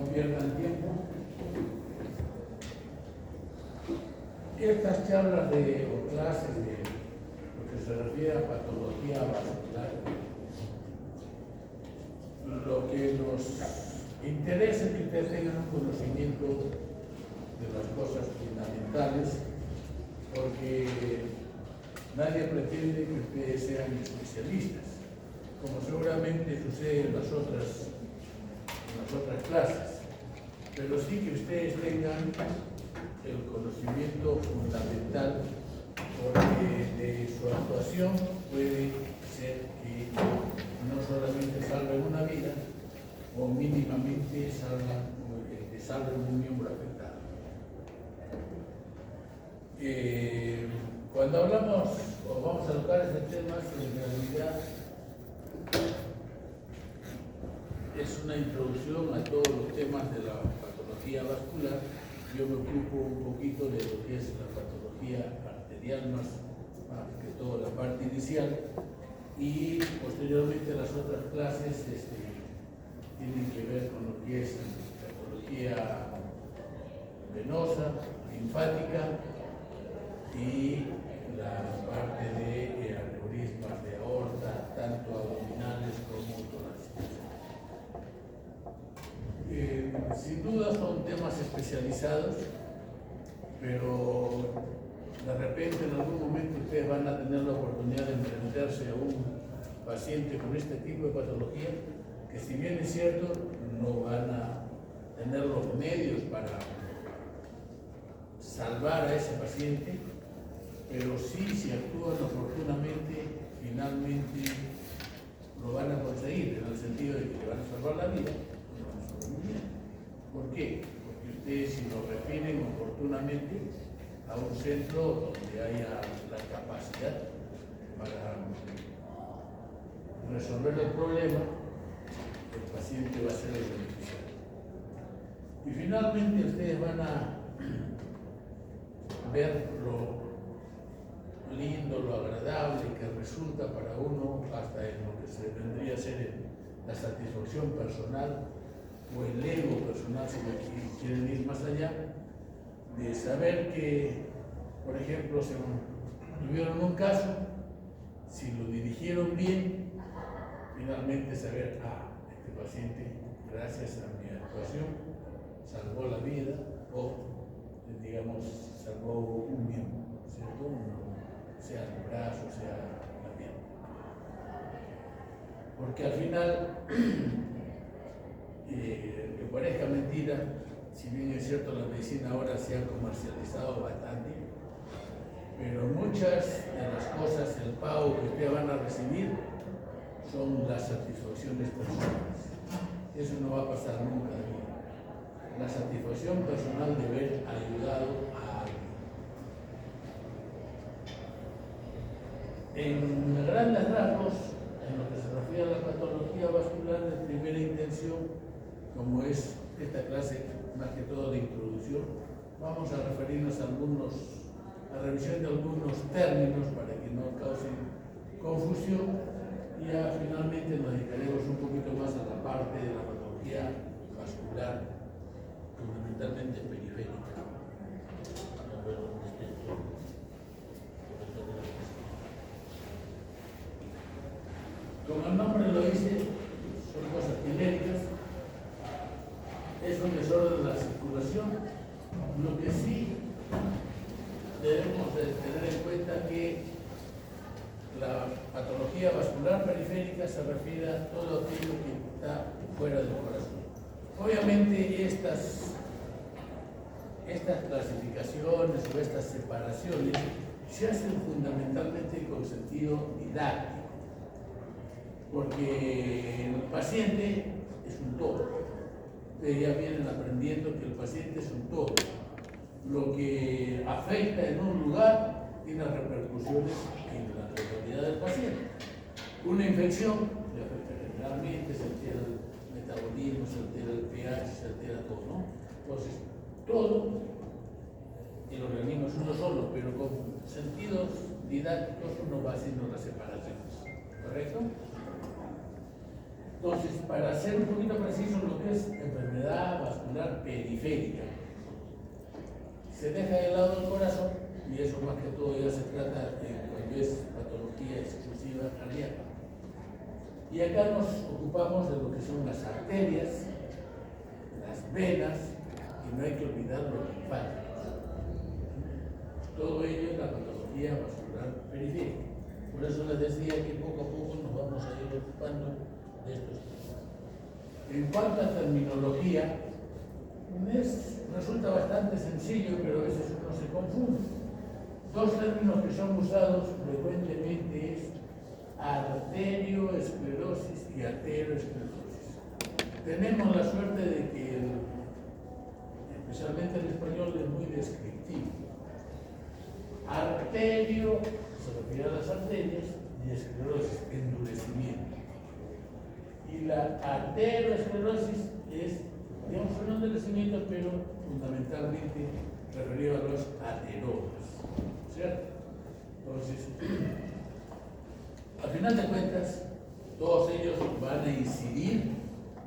pierdan tiempo. Estas charlas o clases de lo que se refiere a patología vascular, lo que nos interesa es que ustedes tengan un conocimiento de las cosas fundamentales, porque nadie pretende que ustedes sean especialistas, como seguramente sucede en las otras clases, pero sí que ustedes tengan el conocimiento fundamental, porque de su actuación puede ser que no solamente salven una vida, o mínimamente salven un miembro afectado. Cuando hablamos o vamos a tocar este tema, que en realidad es una introducción a todos los temas de la patología vascular, yo me ocupo un poquito de lo que es la patología arterial, más que todo la parte inicial, y posteriormente las otras clases tienen que ver con lo que es patología venosa, linfática y la parte de aneurismas de aorta, tanto abdominales como torácicos. Sin duda son temas especializados, pero de repente en algún momento ustedes van a tener la oportunidad de enfrentarse a un paciente con este tipo de patología, que si bien es cierto, no van a tener los medios para salvar a ese paciente, pero sí, si actúan oportunamente, finalmente lo van a conseguir, en el sentido de que le van a salvar la vida, lo van a salvar muy bien. ¿Por qué? Porque ustedes, si lo refieren oportunamente a un centro donde haya la capacidad para resolver el problema, el paciente va a ser el beneficiario. Y finalmente ustedes van a ver lo lindo, lo agradable que resulta para uno, hasta en lo que se vendría a ser la satisfacción personal o el ego personal, si quieren ir más allá, de saber que, por ejemplo, se tuvieron un caso, si lo dirigieron bien, finalmente saber, este paciente, gracias a mi actuación, salvó la vida o, digamos, salvó un miembro, ¿cierto? Sea el brazo, sea la pierna. Porque al final, que parezca mentira, si bien es cierto la medicina ahora se ha comercializado bastante, pero muchas de las cosas, el pago que ustedes van a recibir, son las satisfacciones personales. Eso no va a pasar nunca de mí. La satisfacción personal de haber ayudado a alguien. En grandes rasgos, en lo que se refiere a la patología vascular de primera intención, como es esta clase más que todo de introducción, vamos a referirnos a la revisión de algunos términos para que no causen confusión, y ya finalmente nos dedicaremos un poquito más a la parte de la patología vascular, fundamentalmente periférica. Como el nombre lo dice, son cosas genéricas, es un desorden de la circulación. Lo que sí debemos de tener en cuenta que la patología vascular periférica se refiere a todo aquello que está fuera del corazón. Obviamente estas clasificaciones o estas separaciones se hacen fundamentalmente con sentido didáctico, porque el paciente es un todo. Ustedes ya vienen aprendiendo que el paciente es un todo. Lo que afecta en un lugar tiene repercusiones en la totalidad del paciente. Una infección le afecta generalmente, se altera el metabolismo, se altera el pH, se altera todo, ¿no? Entonces, todo el organismo es uno solo, pero con sentidos didácticos uno va haciendo las separaciones, ¿correcto? Entonces, para ser un poquito preciso, lo que es enfermedad vascular periférica, se deja de lado el corazón, y eso más que todo ya se trata de cuando es patología exclusiva cardíaca. Y acá nos ocupamos de lo que son las arterias, las venas, y no hay que olvidar los linfáticos. Todo ello es la patología vascular periférica. Por eso les decía que poco a poco nos vamos a ir ocupando de estos temas. En cuanto a terminología, resulta bastante sencillo, pero a veces uno se confunde. Dos términos que son usados frecuentemente es arterioesclerosis y arterioesclerosis. Tenemos la suerte de que, especialmente el español, es muy descriptivo. Arterio se refiere a las arterias y esclerosis, endurecimiento. Y la arterioesclerosis es, digamos, un endurecimiento, pero fundamentalmente referido a los ateromas, ¿cierto? Entonces, al final de cuentas, todos ellos van a incidir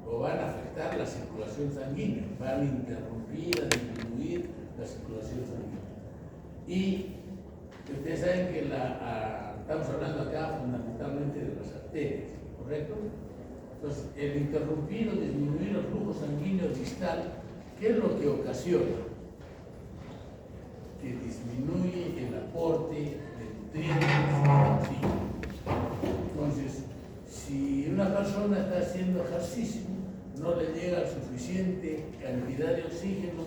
o van a afectar la circulación sanguínea, van a interrumpir, a disminuir la circulación sanguínea. Y ustedes saben que estamos hablando acá fundamentalmente de las arterias, ¿correcto? Entonces, el interrumpir o disminuir el flujo sanguíneo distal, ¿qué es lo que ocasiona? Que disminuye el aporte de nutrientes al oxígeno. Entonces, si una persona está haciendo ejercicio, no le llega suficiente cantidad de oxígeno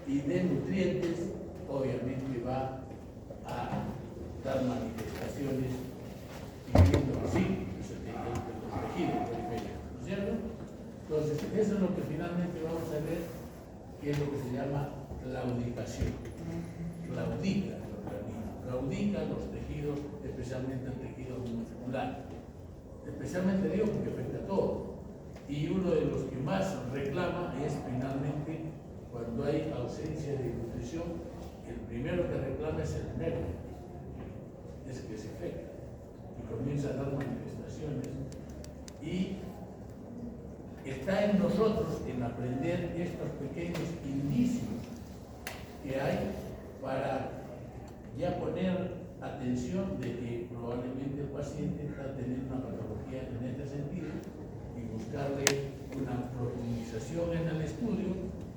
y de nutrientes, obviamente va a dar manifestaciones incluyendo así, el tejido periférico, ¿no es cierto? Entonces, eso es lo que finalmente vamos a ver, que es lo que se llama claudicación. Claudica el organismo, claudica los tejidos, especialmente el tejido muscular. Especialmente digo porque afecta a todo. Y uno de los que más reclama es finalmente cuando hay ausencia de nutrición, el primero que reclama es el nervio, es que se afecta y comienza a dar manifestaciones. Y está en nosotros en aprender estos pequeños indicios que hay para ya poner atención de que probablemente el paciente está teniendo una patología en este sentido y buscarle una profundización en el estudio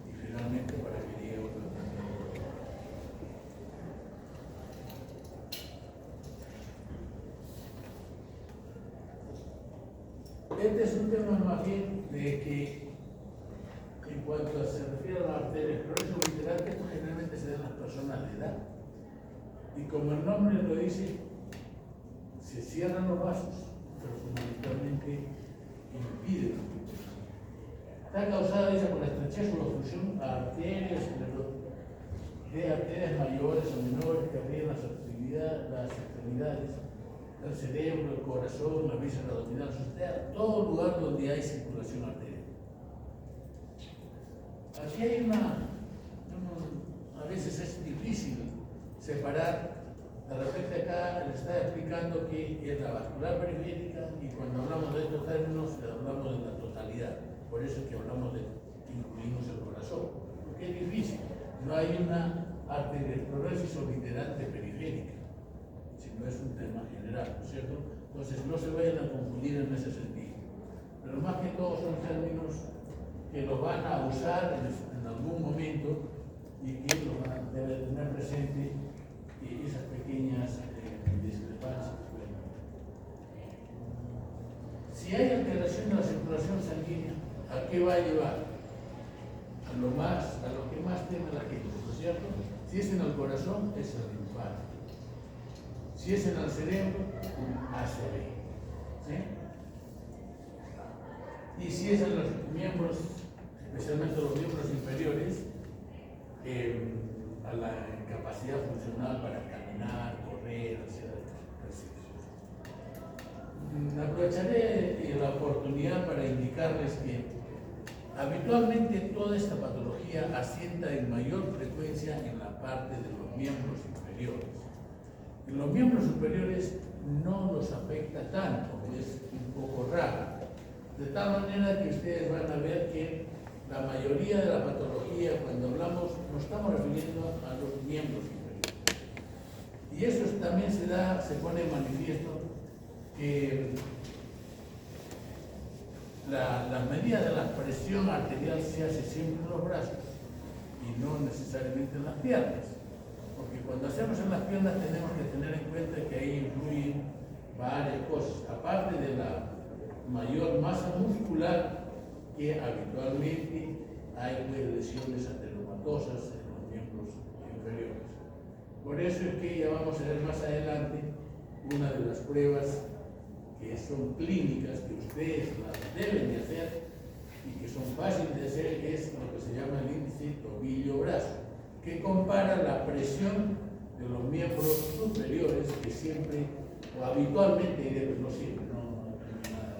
y finalmente para que llegue a otro tratamiento. Este es un tema más bien de que en cuanto se refiere a la arteriosclerosis literal, esto generalmente se da en las personas de edad. Y como el nombre lo dice, se cierran los vasos, pero fundamentalmente impiden. Está causada, dice, por la estrechez o obstrucción a arterias de arterias mayores o menores que abrieran las extremidades, el cerebro, el corazón, la víscera abdominal, todo lugar donde hay circulación arterial. Aquí hay a veces es difícil separar. De repente acá le está explicando que es la vascular periférica y cuando hablamos de estos términos hablamos de la totalidad. Por eso es que hablamos de incluimos el corazón, porque es difícil. No hay una arteriosclerosis obliterante periférica, sino es un tema general, ¿no es cierto? Entonces no se vayan a confundir en ese sentido. Pero más que todo son términos que los van a usar en algún momento y que los van a tener presente esas pequeñas discrepancias. Bueno. Si hay alteración de la circulación sanguínea, ¿a qué va a llevar? A lo que más teme la gente, ¿no es cierto? Si es en el corazón, es el infarto. Si es en el cerebro, ACV. ¿Sí? Y si es en los miembros, especialmente los miembros inferiores, a la incapacidad funcional para caminar, correr, hacer ejercicios. Aprovecharé la oportunidad para indicarles que habitualmente toda esta patología asienta en mayor frecuencia en la parte de los miembros inferiores. En los miembros superiores no los afecta tanto, es un poco raro. De tal manera que ustedes van a ver que la mayoría de la patología, cuando hablamos, nos estamos refiriendo a los miembros inferiores. Y eso también se pone en manifiesto que la medida de la presión arterial se hace siempre en los brazos y no necesariamente en las piernas. Porque cuando hacemos en las piernas tenemos que tener en cuenta que ahí influyen varias cosas, aparte de la mayor masa muscular, que habitualmente hay lesiones ateromatosas en los miembros inferiores. Por eso es que ya vamos a ver más adelante una de las pruebas que son clínicas, que ustedes las deben de hacer y que son fáciles de hacer, que es lo que se llama el índice tobillo-brazo, que compara la presión de los miembros superiores, que siempre o habitualmente, no siempre, no nada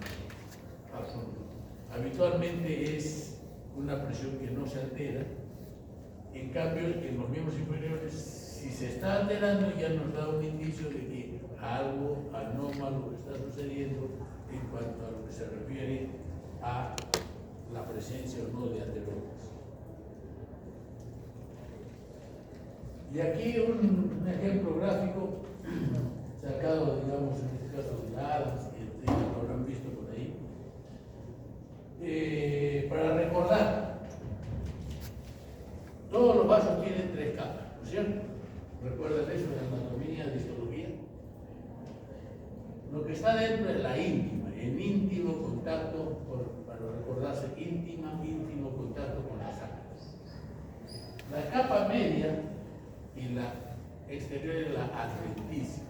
absoluto, habitualmente es una presión que no se altera. En cambio, en los miembros inferiores, si se está alterando, ya nos da un indicio de que algo anómalo está sucediendo en cuanto a lo que se refiere a la presencia o no de ateromas. Y aquí un ejemplo gráfico sacado, digamos, en este caso de Adams, que lo habrán visto por ahí, para recordar, todos los vasos tienen 3 capas, ¿no es cierto? ¿Recuerdan eso de anatomía, de histología? Lo que está dentro es la íntima, en íntimo contacto, para recordarse, íntimo contacto con la sangre. La capa media y la exterior es la adventicia.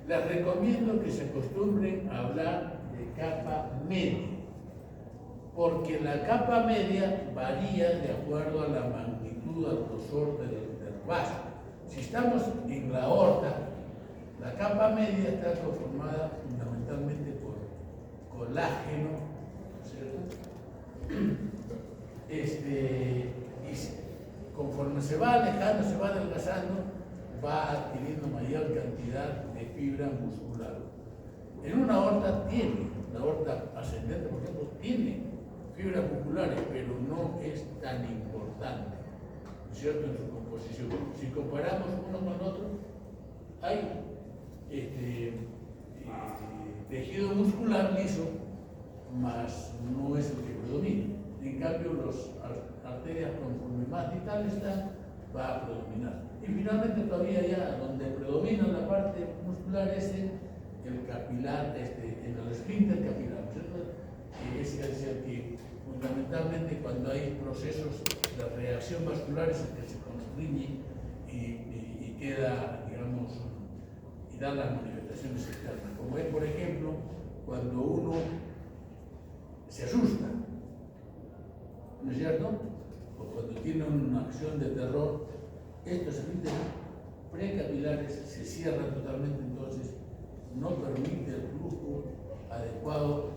Les recomiendo que se acostumbren a hablar de capa media, porque la capa media varía de acuerdo a la magnitud, al grosor del vaso. Si estamos en la aorta, la capa media está conformada fundamentalmente por colágeno, ¿cierto? Y conforme se va alejando, se va adelgazando, va adquiriendo mayor cantidad de fibra muscular. En una aorta la aorta ascendente, por ejemplo, tiene fibras musculares, pero no es tan importante, ¿cierto?, en su composición. Si comparamos uno con otro, hay tejido muscular liso, mas no es el que predomina. En cambio, las arterias, conforme más vital están, va a predominar. Y finalmente, todavía ya donde predomina la parte muscular es el capilar, en el esfínter capilar, ¿cierto? Es el que fundamentalmente, cuando hay procesos de reacción vascular, es el que se constriñe y queda, digamos, y da las manifestaciones externas, como es, por ejemplo, cuando uno se asusta, ¿no es cierto?, o cuando tiene una acción de terror, estos esfínteres precapilares se cierran totalmente, entonces no permite el flujo adecuado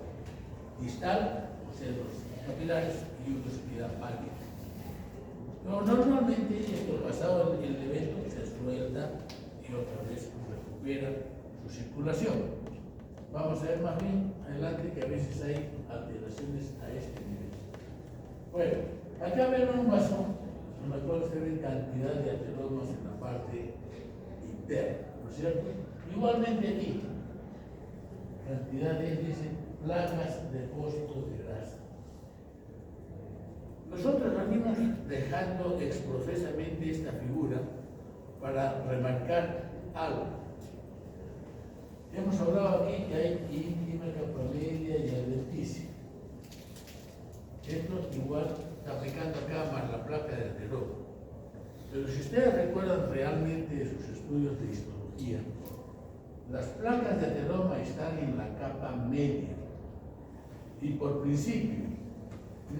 distal, o sea, los capilares, y uno se queda pálido. Pero normalmente esto, pasado el evento, se suelta y otra vez recupera su circulación. Vamos a ver más bien adelante que a veces hay alteraciones a este nivel. Bueno, acá ven un vaso en el cual se ve cantidad de ateromas en la parte interna, ¿no es cierto? Igualmente aquí, cantidades, dice, placas de depósito de grasa. Nosotros venimos dejando exprofesamente esta figura para remarcar algo. Hemos hablado aquí que hay íntima, capa media y adventicia. Esto igual está aplicando acá más la placa de ateroma. Pero si ustedes recuerdan realmente de sus estudios de histología, las placas de ateroma están en la capa media. Y por principio,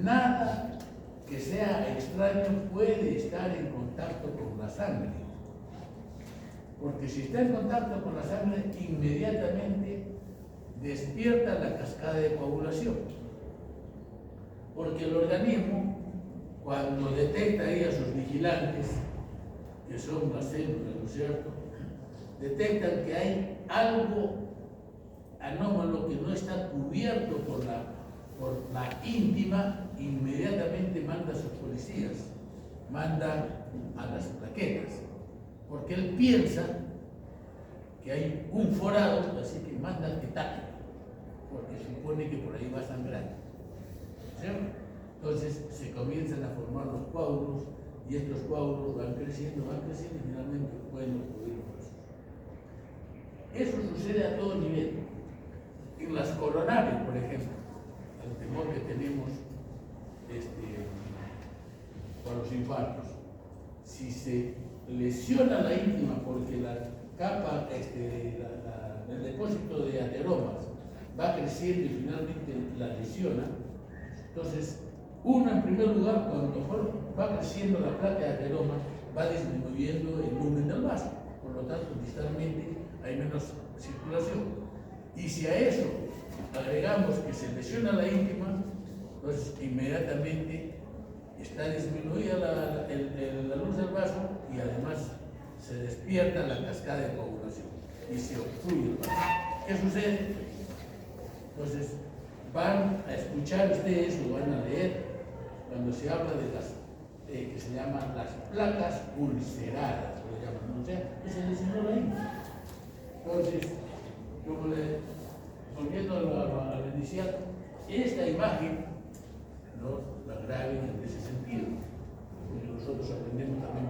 nada que sea extraño puede estar en contacto con la sangre. Porque si está en contacto con la sangre, inmediatamente despierta la cascada de coagulación. Porque el organismo, cuando detecta ahí a sus vigilantes, que son las células, ¿no es cierto?, detectan que hay algo anómalo que no está cubierto por la por la íntima, inmediatamente manda a sus policías, manda a las plaquetas, porque él piensa que hay un forado, así que manda que tape, porque supone que por ahí va a sangrar. ¿Cierto? Entonces se comienzan a formar los coágulos y estos coágulos van creciendo y finalmente pueden ocurrir los vasos. Eso sucede a todo nivel. En las coronarias, por ejemplo, el temor que tenemos por los infartos. Si se lesiona la íntima porque la capa, el depósito de ateromas va creciendo y finalmente la lesiona, entonces uno en primer lugar, cuando va creciendo la placa de ateroma, va disminuyendo el volumen del vaso, por lo tanto distalmente hay menos circulación. Y si a eso agregamos que se lesiona la íntima, entonces inmediatamente está disminuida la luz del vaso y además se despierta la cascada de coagulación y se obstruye el vaso. ¿Qué sucede? Entonces van a escuchar ustedes o van a leer cuando se habla de las que se llaman las placas ulceradas, lo llaman, o sea, que se lesionó la íntima. Entonces, volviendo al inicial, esta imagen no la graben en ese sentido, porque nosotros aprendemos también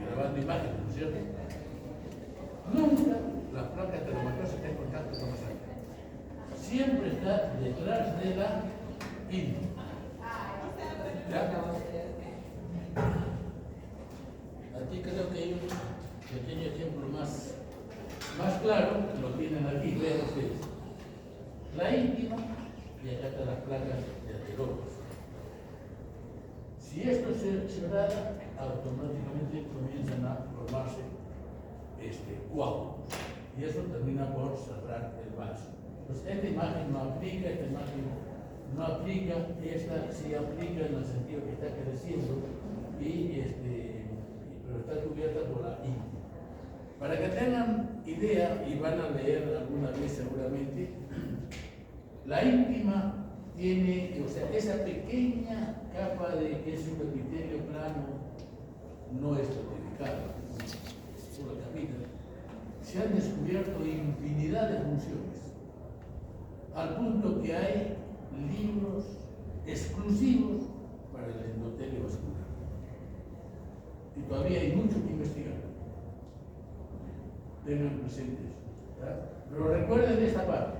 grabando imágenes, ¿no es cierto? Nunca la placa ateromatosa está en contacto con la sangre. Siempre está detrás de la íntima. Aquí creo que hay un pequeño ejemplo más claro, lo tienen aquí, vean ustedes. La íntima y acá están las placas de ateromas. Si esto se da, automáticamente comienzan a formarse coágulos y eso termina por cerrar el vaso. Pues esta imagen no aplica, esta sí aplica en el sentido que está creciendo pero está cubierta por la íntima. Para que tengan idea, y van a leer alguna vez seguramente, la íntima tiene, o sea, esa pequeña capa de que es un epitelio plano no estratificado, por la capita, se han descubierto infinidad de funciones, al punto que hay libros exclusivos para el endotelio vascular. Y todavía hay mucho que investigar. Tengan presente eso. Pero recuerden esta parte.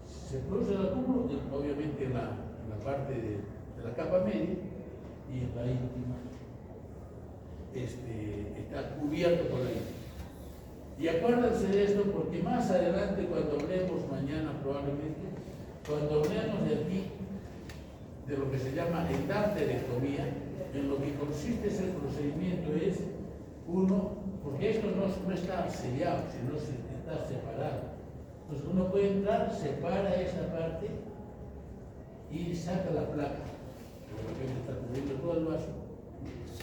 Se produce el acúmulo, obviamente en la parte de la capa media y en la íntima está cubierto por la íntima. Y acuérdense de esto porque más adelante, cuando hablemos mañana probablemente, cuando hablemos de aquí, de lo que se llama endarterectomía, en lo que consiste ese procedimiento es uno, porque esto no está sellado, sino está separado. Entonces uno puede entrar, separa esa parte y saca la placa, porque está cubriendo todo el vaso,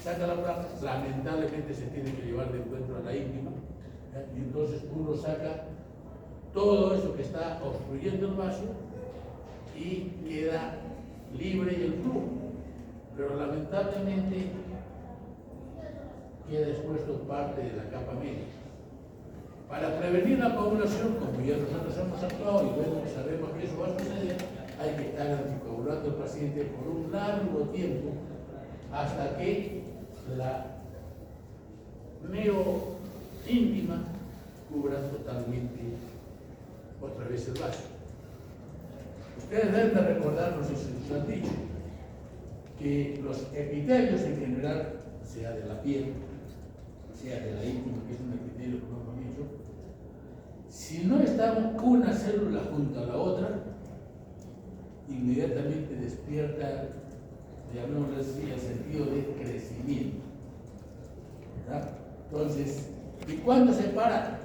saca la placa, lamentablemente se tiene que llevar de encuentro a la íntima, y entonces uno saca todo eso que está obstruyendo el vaso y queda libre el flujo, pero lamentablemente queda expuesto parte de la capa media. Para prevenir la coagulación, como ya nosotros hemos actuado y bueno, sabemos que eso va a suceder, hay que estar anticoagulando al paciente por un largo tiempo hasta que la neoíntima cubra totalmente otra vez el vaso. Ustedes deben de recordar, no sé si les han dicho, que los epitelios en general, sea de la piel, sea de la íntima, que es un epitelio, como hemos dicho, si no está una célula junto a la otra, inmediatamente despierta, llamémoslo así, el sentido de crecimiento. ¿Verdad? Entonces, ¿y cuándo se para?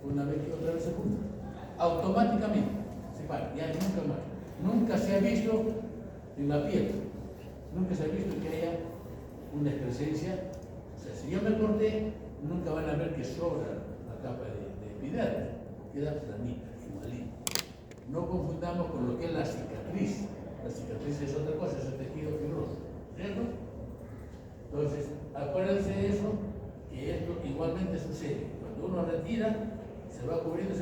Una vez que otra vez se junta. Automáticamente se para, ya nunca más. Nunca se ha visto en la piel, nunca se ha visto que haya una excrescencia. O sea, si yo me corté, nunca van a ver que sobra la capa de epidermis, queda planita, igualita. no confundamos con lo que es la cicatriz. La cicatriz es otra cosa, es el tejido fibroso, ¿cierto? Entonces, acuérdense de eso, que esto igualmente sucede. Cuando uno retira, se va cubriendo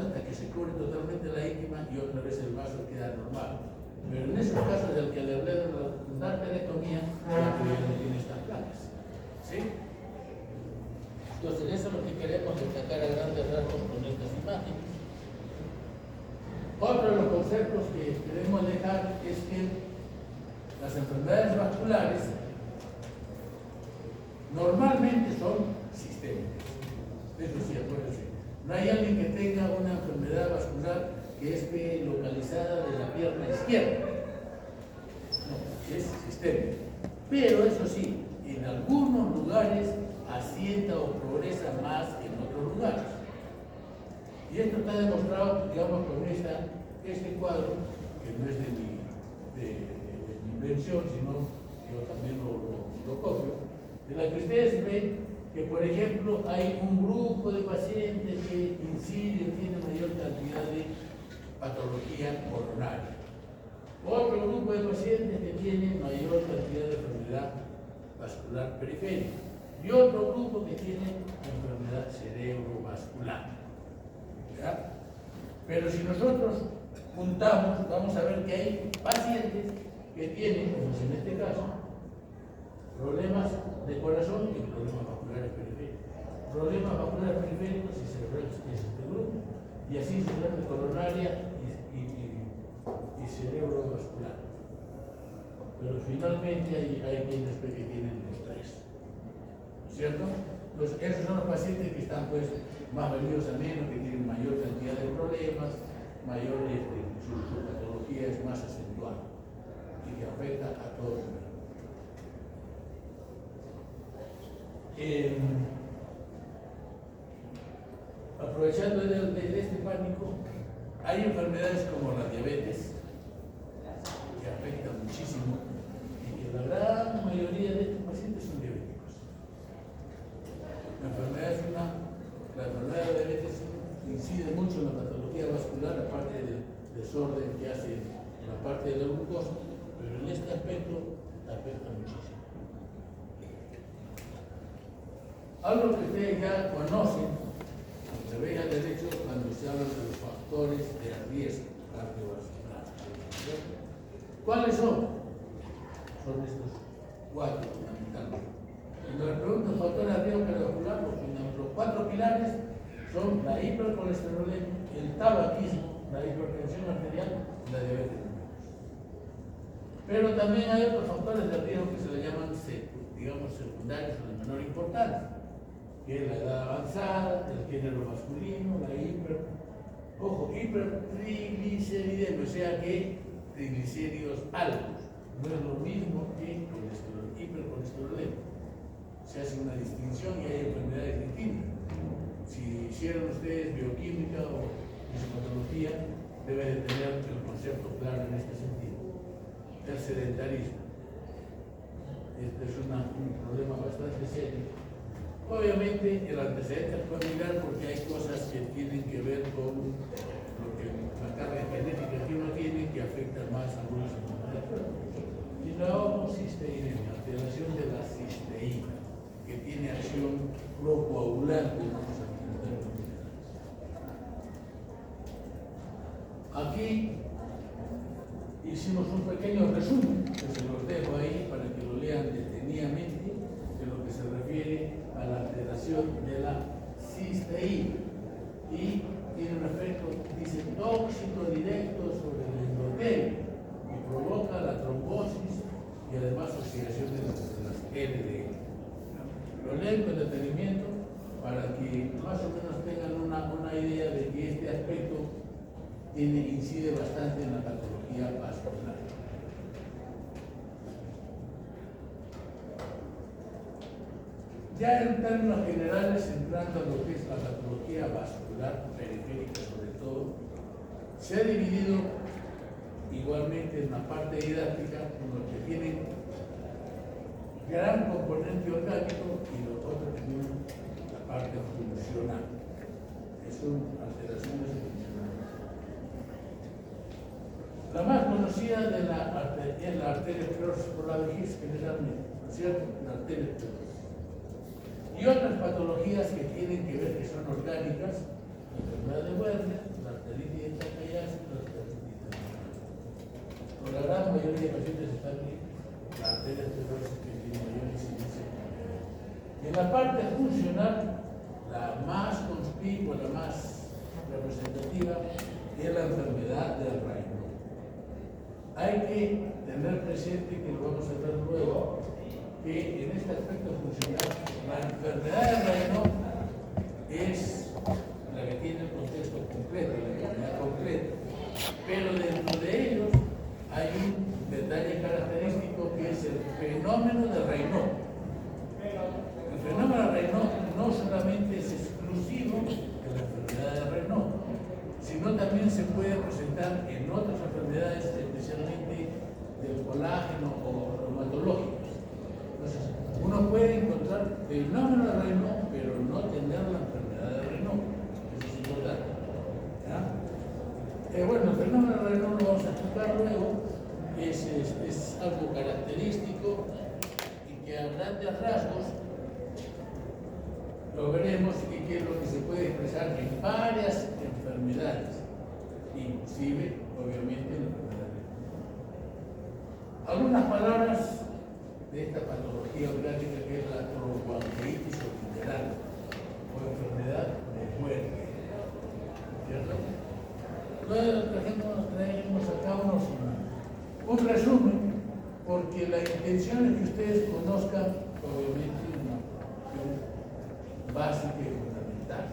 hasta que se cubre totalmente la íntima y otra vez el vaso queda normal. Pero en esos casos del que le hablé de la darterectomía, la que no tiene estas placas. ¿Sí? Entonces, eso es lo que queremos destacar a grandes rasgos con estas imágenes. Otro de los conceptos que queremos dejar es que las enfermedades vasculares normalmente son sistémicas. Eso sí, acuérdense. No hay alguien que tenga una enfermedad vascular que esté localizada de la pierna izquierda. No, es sistémica. Pero eso sí, en algunos lugares asienta o progresa más que en otros lugares. Y esto está demostrado, digamos, con este cuadro, que no es de mi invención, sino yo también lo copio, de la que ustedes ven que, por ejemplo, hay un grupo de pacientes que inciden, tiene mayor cantidad de patología coronaria. Otro grupo de pacientes que tiene mayor cantidad de enfermedad vascular periférica. Y otro grupo que tiene enfermedad cerebrovascular. ¿Ya? Pero si nosotros juntamos, vamos a ver que hay pacientes que tienen, como es en este caso, problemas de corazón y problemas vasculares periféricos. Problemas vasculares periféricos y cerebrales es este grupo. Y así sucede coronaria y cerebrovascular. Pero finalmente hay quienes que tienen los tres. ¿Cierto? Entonces, esos son los pacientes que están pues más venidos a menos, que tienen mayor cantidad de problemas, mayor, su patología es más acentuada y que afecta a todos. Aprovechando de este pánico, hay enfermedades como la diabetes que afectan muchísimo y que la gran mayoría de estos pacientes son diabéticos. La enfermedad de diabetes incide mucho en la patología vascular, aparte del desorden que hace en la parte de la glucosa, pero en este aspecto afecta muchísimo. Algo que ustedes ya conocen, se ve al derecho cuando se habla de los factores de riesgo cardiovascular. ¿Cuáles son? Son estos cuatro fundamentales. Cuando le pregunto factores de riesgo cardiovascular, los cuatro pilares son la hipercolesterolemia, el tabaquismo, la hipertensión arterial y la diabetes. Pero también hay otros factores de riesgo que se le llaman, digamos, secundarios o de menor importancia, que es la edad avanzada, el género masculino, la hipertrigliceridemia, o sea que triglicéridos altos. No es lo mismo que hipercolesterolemia. Se hace una distinción y hay enfermedades distintas. Si hicieron ustedes bioquímica o fisiopatología, debe de tener el concepto claro en este sentido. El sedentarismo. Este es un problema bastante serio. Obviamente el antecedente es familiar porque hay cosas que tienen que ver con lo que la carga genética que uno tiene que afecta más a algunas enfermedades. Y la homocisteínemia, alteración de la cisteína, que tiene acción procoagulante. Aquí hicimos un pequeño resumen, que se los dejo ahí para que lo lean detenidamente, de lo que se refiere a la alteración de la cisteína. Y tiene un efecto, dice, tóxico directo sobre el endotelio y provoca la trombosis y además oxidación de las LDL. Lo leo con detenimiento para que más o menos tengan una idea de que este aspecto incide bastante en la patología vascular. Ya en términos generales, entrando a lo que es la patología vascular periférica sobre todo, se ha dividido igualmente en la parte didáctica con los que tienen gran componente orgánico y los otros que tienen la parte funcional, que son alteraciones funcionales. conocida de es la arteriosclerosis por la vejez generalmente, ¿no es cierto? La arteriosclerosis. Y otras patologías que tienen que ver, que son orgánicas, la enfermedad de Werner, la arteritis de Takayasu, la arteritis de Takayasu. Con la gran mayoría de pacientes está aquí la arteriosclerosis que tiene mayor incidencia. Y en la parte funcional, la más conspicua, la más representativa, es la enfermedad del Raynaud. Hay que tener presente, que lo vamos a ver luego, que en este aspecto funcional, la enfermedad del Raynaud es la que tiene el contexto completo, la enfermedad completa, pero dentro de ellos hay un detalle característico que es el fenómeno de Raynaud. El fenómeno de Raynaud no solamente es exclusivo de la enfermedad de Raynaud, sino también se puede presentar en otras enfermedades, especialmente del colágeno o reumatológicas. Entonces, uno puede encontrar el fenómeno de Raynaud, pero no tener la enfermedad de Raynaud. Eso es importante. Bueno, el fenómeno de Raynaud lo vamos a explicar luego. Es algo característico y que a grandes rasgos lo veremos, y que es lo que se puede expresar en varias enfermedades, inclusive, obviamente, en la enfermedad renal. Algunas palabras de esta patología orgánica que es la tromboangiitis obtural o enfermedad de muerte, ¿cierto? Luego traemos acá un resumen, porque la intención es que ustedes conozcan, obviamente, una cuestión básica y fundamental.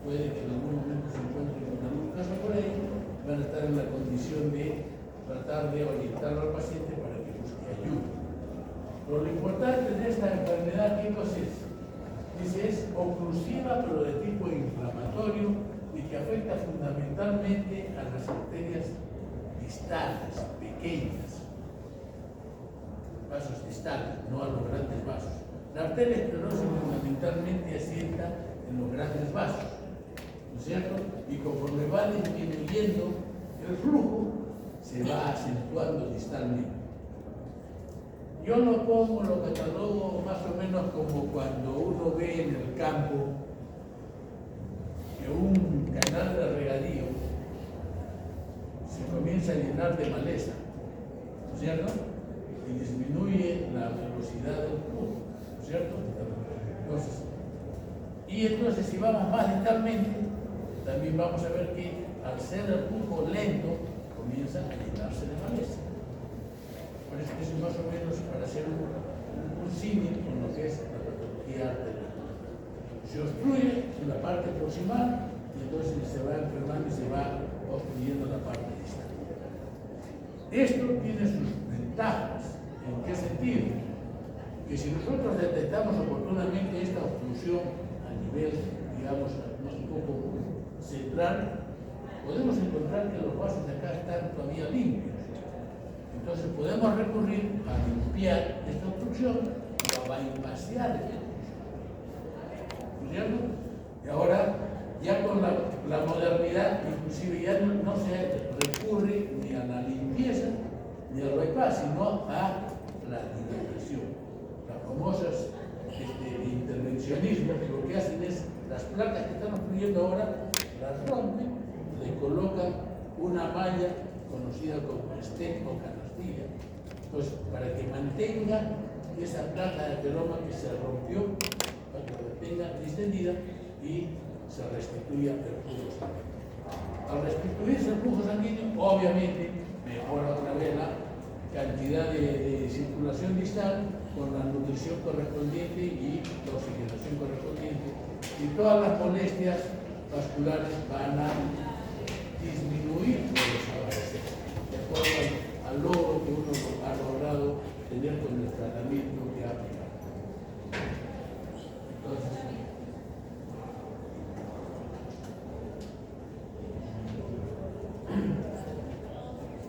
Puede que en algún momento se encuentren con algún caso por ahí, van a estar en la condición de tratar de orientarlo al paciente para que busque ayuda. Pero lo importante de esta enfermedad, ¿qué cosa es? Dice, es oclusiva, pero de tipo inflamatorio y que afecta fundamentalmente a las arterias distales, pequeñas, vasos distales, no a los grandes vasos. La arteria esclerosis fundamentalmente asienta en los grandes vasos, ¿no es cierto? Y conforme va disminuyendo el flujo, se va acentuando distalmente. Yo lo pongo, lo catalogo más o menos como cuando uno ve en el campo que un canal de regadío se comienza a llenar de maleza, ¿no es cierto? Y disminuye la velocidad del flujo, ¿no es cierto? Entonces, si vamos más lentamente, también vamos a ver que al ser el flujo lento, comienza a llenarse de maleza. Por eso es más o menos para hacer un símil con lo que es la patología arterial. Se obstruye en la parte proximal y entonces se va enfermando y se va obstruyendo la parte distal. Esto tiene sus ventajas. ¿En qué sentido? Que si nosotros detectamos oportunamente esta obstrucción a nivel, digamos, un poco central, podemos encontrar que los vasos de acá están todavía limpios. Entonces podemos recurrir a limpiar esta obstrucción o a bypasear esta obstrucción. ¿No es cierto? Y ahora, ya con la modernidad, inclusive ya no se recurre ni a la limpieza ni al bypass, sino a la dilatación. Las famosas intervencionismos, lo que hacen es, las placas que están obstruyendo ahora, las rompen, le colocan una malla conocida como stent o canastilla, pues para que mantenga esa placa de peloma que se rompió, para que la tenga distendida y se restituya el flujo sanguíneo. Al restituirse el flujo sanguíneo, obviamente mejora otra vez la cantidad de circulación distal con la nutrición correspondiente y la oxigenación correspondiente, y todas las molestias vasculares van a disminuir o desaparecer, de acuerdo al logro que uno ha logrado tener con el tratamiento que ha aplicado.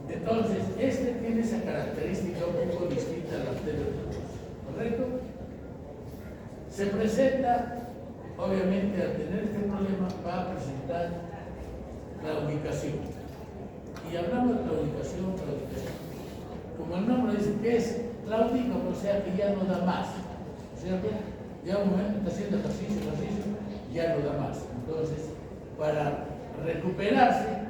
Entonces, este tiene esa característica un poco distinta a la arteriosclerosis, ¿correcto? Se presenta, obviamente, al tener este problema, va a presentar claudicación. Y hablamos de claudicación el nombre dice que es claudica, o sea que ya no da más, ¿cierto? Ya un momento está haciendo ejercicio, ya no da más. Entonces, para recuperarse,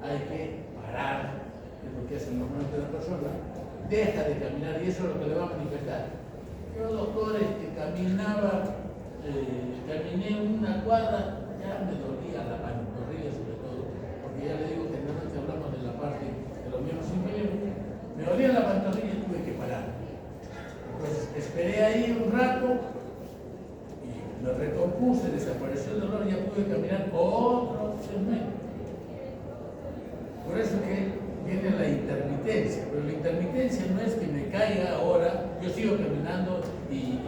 hay que parar, es lo que hace normalmente la persona, deja de caminar y eso es lo que le va a manifestar. Yo, doctores, que caminaba, caminé una cuadra, ya me dolía la pantorrilla sobre todo, porque ya le digo que normalmente hablamos de la parte de los miembros inferiores, me dolía la pantorrilla y tuve que parar. Entonces, esperé ahí un rato, me recompuse, desapareció el dolor y ya pude caminar otro segmento. Por eso que viene la intermitencia, pero la intermitencia no es que me caiga ahora, yo sigo caminando y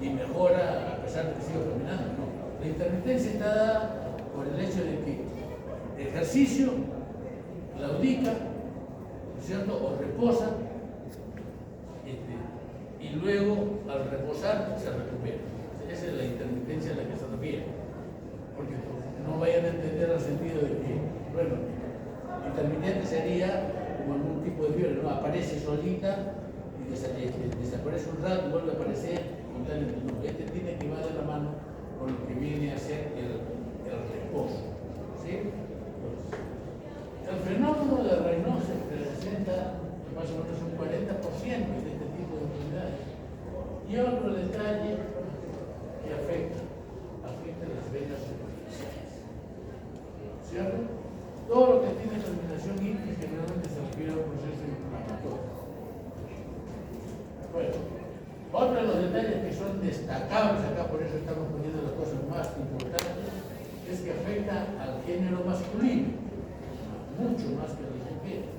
mejora a pesar de que sigo caminando, no. La intermitencia está dada por el hecho de que ejercicio, claudica, ¿no es cierto?, o reposa, y luego al reposar se recupera. Esa es la intermitencia a la que se refiere. Porque no vayan a entender el sentido de que, bueno, intermitente sería como algún tipo de fiebre, ¿no? Aparece solita y desaparece un rato y vuelve a aparecer. No, este tiene que ir de la mano con lo que viene a ser el reposo. ¿Sí? Entonces, el fenómeno de Raynaud se presenta más o menos un 40% de este tipo de enfermedades. Y otro detalle que afecta las venas superficiales, ¿cierto? Todo lo que tiene terminación íntima generalmente se refiere a un proceso inflamatorio. Bueno, otro de los detalles que son destacables acá, por eso estamos poniendo las cosas más importantes, es que afecta al género masculino, mucho más que a las mujeres,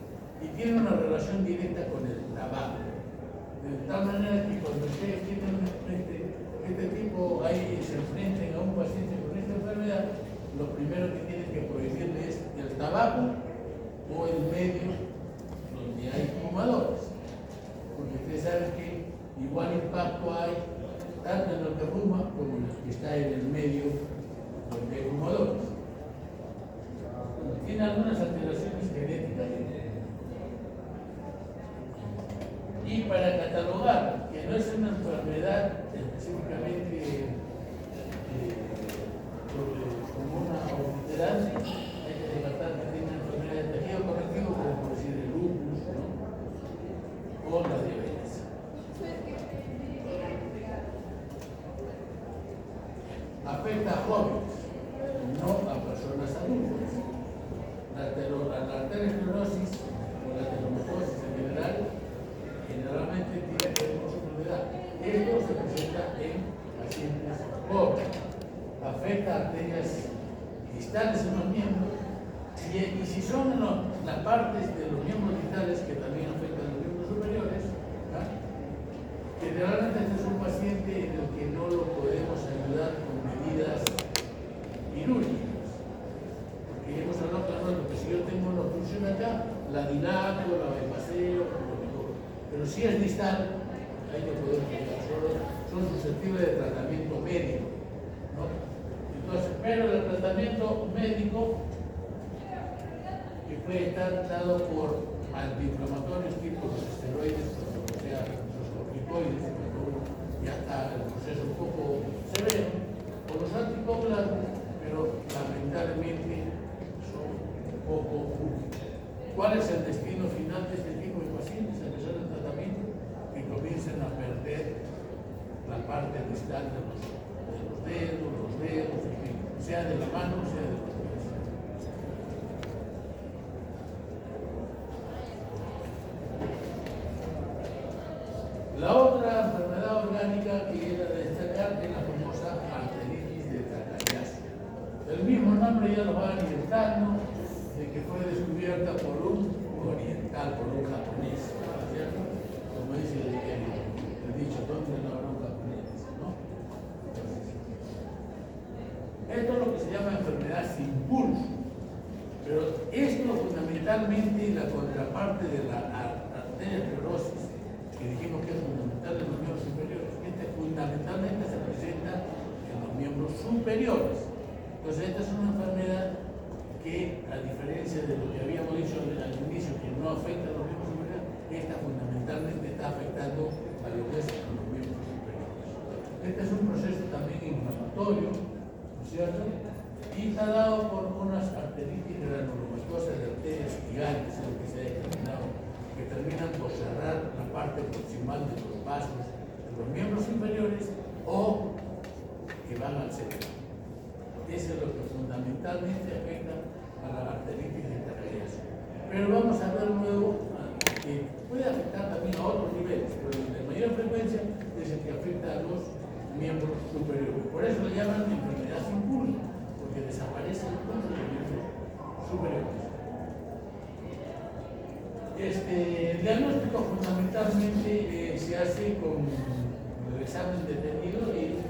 y tiene una relación directa con el tabaco. De tal manera que cuando ustedes tienen este tipo ahí se enfrenten a un paciente con esta enfermedad, lo primero que tienen que prohibirle es el tabaco o el medio donde hay fumadores. Porque ustedes saben que igual impacto hay tanto en el que fuma como en el que está en el medio donde hay fumadores. Tiene algunas alteraciones genéticas. Y para catalogar que no es una enfermedad específicamente como una obliterancia, hay que descartar que tiene una enfermedad de tejido conectivo, como por decir el lupus, ¿no? O la diabetes. Afecta a jóvenes, no a personas adultas. La arteriosclerosis o la ateromatosis en general generalmente tiene que ver con su enfermedad. Esto se presenta en pacientes jóvenes. Afecta a arterias distales en los miembros y si son las partes de los miembros distales que también afectan a los miembros superiores, ¿verdad? Generalmente este es un paciente en el que no lo podemos ayudar con medidas quirúrgicas. Porque hemos hablado que si yo tengo una obstrucción acá, la dilato, la bypasseo, pero si es distal, hay que poder ayudar. Son susceptibles de tratamiento médico, ¿no? Entonces, pero el tratamiento médico que puede estar dado por antiinflamatorios tipo los esteroides, o sea, los corticoides, cuando ya está el proceso un poco severo, o los anticoagulantes, pero lamentablemente son poco útiles. ¿Cuál es el destino final de este tipo de pacientes a pesar del tratamiento? Que comiencen a perder la parte distal de los dedos, en fin, sea de la mano, sea de los pies. La otra enfermedad orgánica que era de destacar es la famosa arteritis de Takayasu. El mismo nombre ya lo va orientando de que fue descubierta por un oriental, por un japonés, ¿cierto? Como dice el dicho, ¿dónde no habrá un japonés? ¿No? Esto es lo que se llama enfermedad sin pulso, pero esto fundamentalmente la contraparte de la arteriosclerosis, que dijimos que es fundamental en los miembros superiores, fundamentalmente se presenta en los miembros superiores. Entonces esta es una enfermedad que, a diferencia de lo que habíamos dicho al inicio, que no afecta a los miembros superiores, esta parte proximal de los vasos de los miembros inferiores o que van al cerebro. Eso es lo que fundamentalmente afecta a la arteritis interarterial. Pero vamos a ver luego que puede afectar también a otros niveles, pero de mayor frecuencia es el que afecta a los miembros superiores. Por eso le llaman enfermedad sin pulso, porque desaparece el pulso de los miembros superiores. El diagnóstico fundamentalmente se hace con el examen detenido y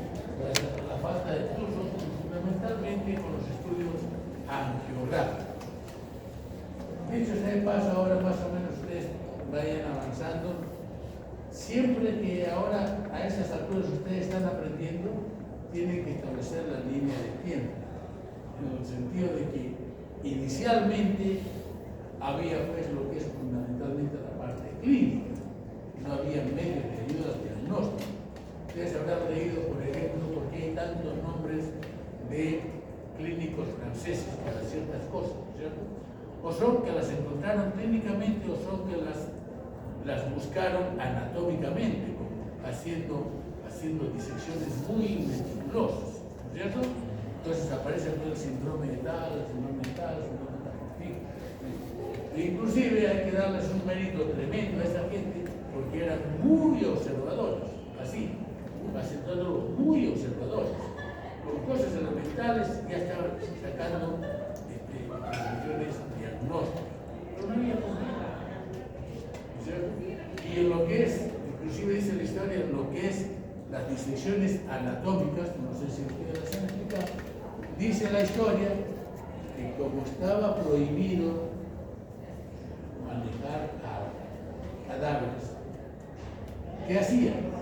la falta de pulso, fundamentalmente con los estudios angiográficos. Dicho sea de paso, ahora más o menos ustedes vayan avanzando. Siempre que ahora a esas alturas ustedes están aprendiendo, tienen que establecer la línea de tiempo, en el sentido de que inicialmente había pues lo que es fundamentalmente la parte clínica, no había medios de ayuda al diagnóstico. Ustedes habrán leído, por ejemplo, por qué hay tantos nombres de clínicos franceses para ciertas cosas, ¿cierto? O son que las encontraron clínicamente o son que las buscaron anatómicamente, haciendo disecciones muy meticulosas, ¿cierto? Entonces aparece el síndrome de tal, el síndrome de tal, el síndrome de tal. Inclusive hay que darles un mérito tremendo a esa gente porque eran muy observadores, así, todos muy observadores. Con cosas elementales ya estaban sacando conclusiones diagnósticas. Pero no había problema. Y en lo que es, inclusive dice la historia, en lo que es las disecciones anatómicas, no sé si ustedes las han explicado, dice la historia que como estaba prohibido manejar a cadáveres, ¿qué hacían?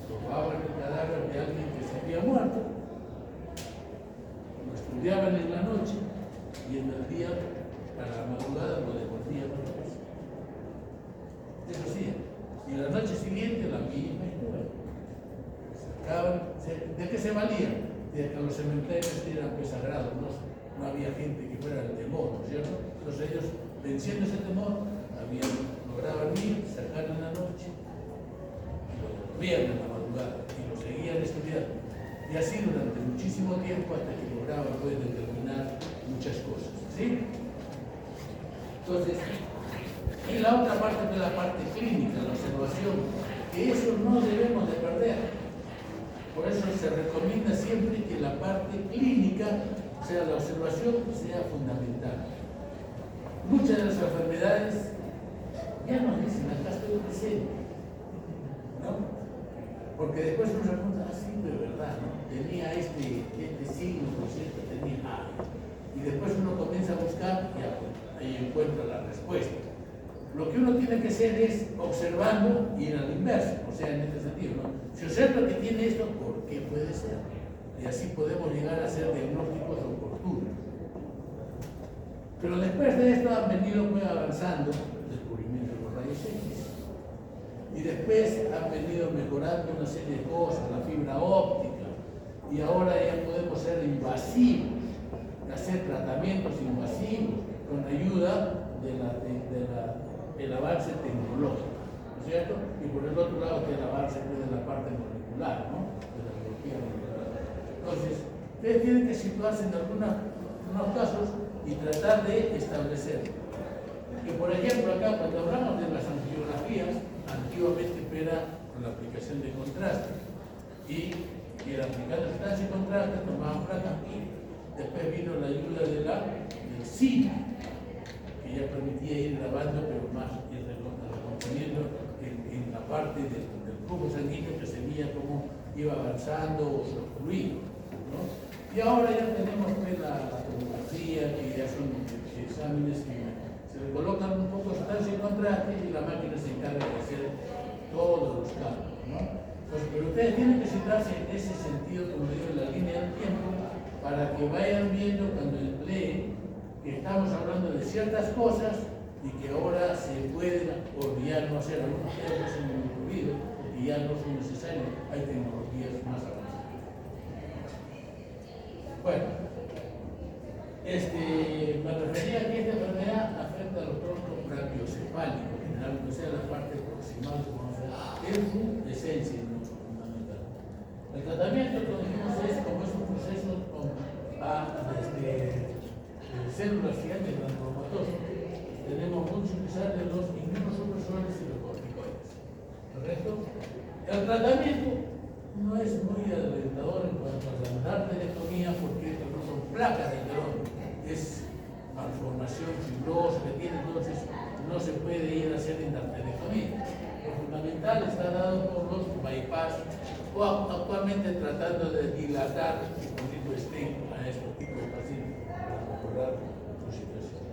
Tomaban el cadáver de alguien que se había muerto, lo estudiaban en la noche y en el día, a la madrugada, lo devolvían a la casa. Eso sí, y la noche siguiente la misma historia. ¿De qué se valían? De que los cementerios eran pues sagrados, no había gente que fuera el temor, ¿no es cierto? Entonces ellos, venciendo ese temor, lograban ir, sacar en la noche, y lo devolvían en la madrugada, y lo seguían estudiando. Y así durante muchísimo tiempo hasta que lograban pues, determinar muchas cosas, ¿sí? Entonces, y la otra parte es la parte clínica, la observación, que eso no debemos de perder. Por eso se recomienda siempre que la parte clínica, o sea, la observación, sea fundamental. Muchas de las enfermedades ya nos dicen, acá estoy presente, ¿no? Porque después uno se pregunta, sí, de verdad, ¿no? Tenía este signo, por cierto, tenía algo. Y después uno comienza a buscar y ahí encuentra la respuesta. Lo que uno tiene que hacer es observando y ir al inverso, o sea, en este sentido, ¿no? Si observa que tiene esto, ¿por qué puede ser? Y así podemos llegar a hacer diagnósticos oportunos. Pero después de esto han venido muy avanzando el descubrimiento de los rayos X. Y después han venido mejorando una serie de cosas, la fibra óptica. Y ahora ya podemos ser invasivos, hacer tratamientos invasivos con ayuda del avance tecnológico, ¿no es cierto? Y por el otro lado que el avance de la parte molecular, ¿no? De la biología molecular. Entonces, ustedes tienen que situarse en algunos casos y tratar de establecer que, por ejemplo, acá cuando hablamos de las angiografías, antiguamente era con la aplicación de contraste y el aplicando sustancia de contraste tomaban placas y después vino la ayuda del cine, que ya permitía ir grabando, pero más ir recomponiendo en la parte del flujo sanguíneo que se veía cómo iba avanzando o su fluido, ¿no? Y ahora ya tenemos pues, la tomografía, que ya son exámenes que se le colocan un poco de sustancia de contraste y la máquina se encarga de hacer todos los cambios, ¿no? Entonces, pero ustedes tienen que situarse en ese sentido, como digo, en la línea del tiempo, para que vayan viendo cuando empleen que estamos hablando de ciertas cosas y que ahora se pueden o ya no hacer, algunos casos se han ocurrido y ya no son necesarios, hay tecnologías más avanzadas. Bueno, me refería a que esta enfermedad afecta a los troncos brachiocefálicos, generalmente aunque sea la parte proximal, es su esencia fundamental. El tratamiento, como dijimos, es como es un proceso células gigantes transformatorias. Tenemos mucho que usar de los inmunosupresores y los corticoides. ¿Correcto? El tratamiento no es muy alentador en cuanto a la arterectomía porque no son placas del telón, es malformación fibrosa que tiene, entonces no se puede ir a hacer en arterectomía. Lo fundamental está dado por los bypass o actualmente tratando de dilatar un poquito stent a este tipo de pacientes para mejorar su situación.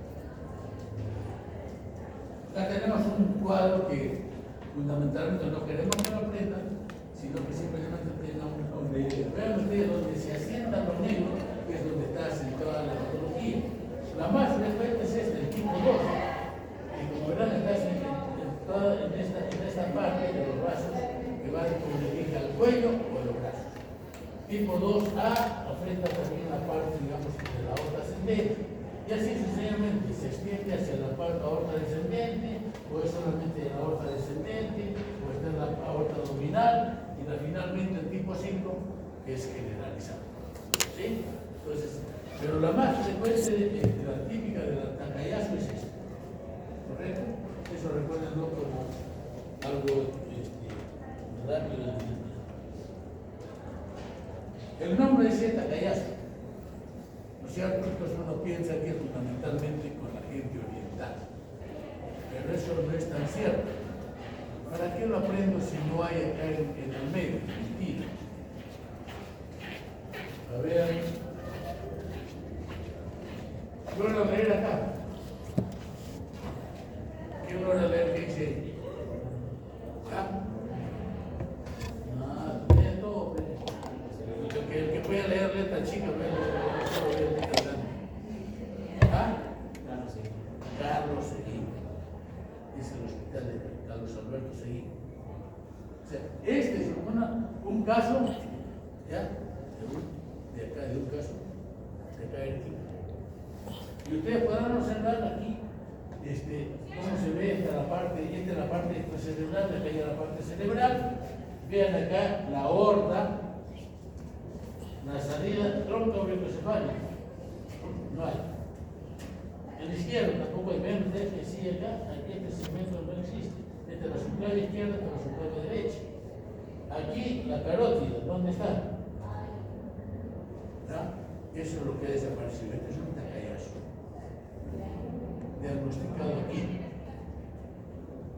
Acá tenemos un cuadro que fundamentalmente no queremos que lo aprendan, sino que simplemente tengan donde vean ustedes donde se asientan los negros, que es donde está asentada la patología. La más frecuente es esta, el tipo 2, que como verán está en esta parte de los vasos que van como le dije al cuello o a los brazos. Tipo 2A afecta también la parte, digamos, de la aorta ascendente. Y así sucesivamente se extiende hacia la parte aorta descendente, o es solamente la aorta descendente, o está en la aorta abdominal, y finalmente el tipo 5, que es generalizado. ¿Sí? Entonces, pero la más frecuente, la típica del Takayasu es esta. ¿Correcto? Eso recuérdenlo como algo rápido. El nombre dice Takayasu. ¿No es cierto? Entonces uno piensa que es fundamentalmente con la gente oriental. Pero eso no es tan cierto. ¿Para qué lo aprendo si no hay acá en el medio? Mentira. A ver. ¿Qué hora leer acá? ¿Qué hora leer qué dice? ¿Ah? No, lee todo. El que pueda leer letra chica, ¿ah? Carlos Seguí. Es el hospital de Carlos Alberto Seguí. O sea, este es un caso, ¿ya? De acá, de un caso, de acá de aquí. Y ustedes podrán observar aquí cómo se ve esta la parte extracerebral, de acá hay la parte cerebral. Vean acá la aorta, la salida tronco-oblicuocefálica. No hay. En la izquierda tampoco hay. Vean ustedes que sí acá, aquí este segmento no existe. Esta es la subclavia izquierda, esta es la subclavia derecha. Aquí la carótida, ¿dónde está? ¿No? Eso es lo que ha desaparecido. Este es un Takayasu diagnosticado aquí.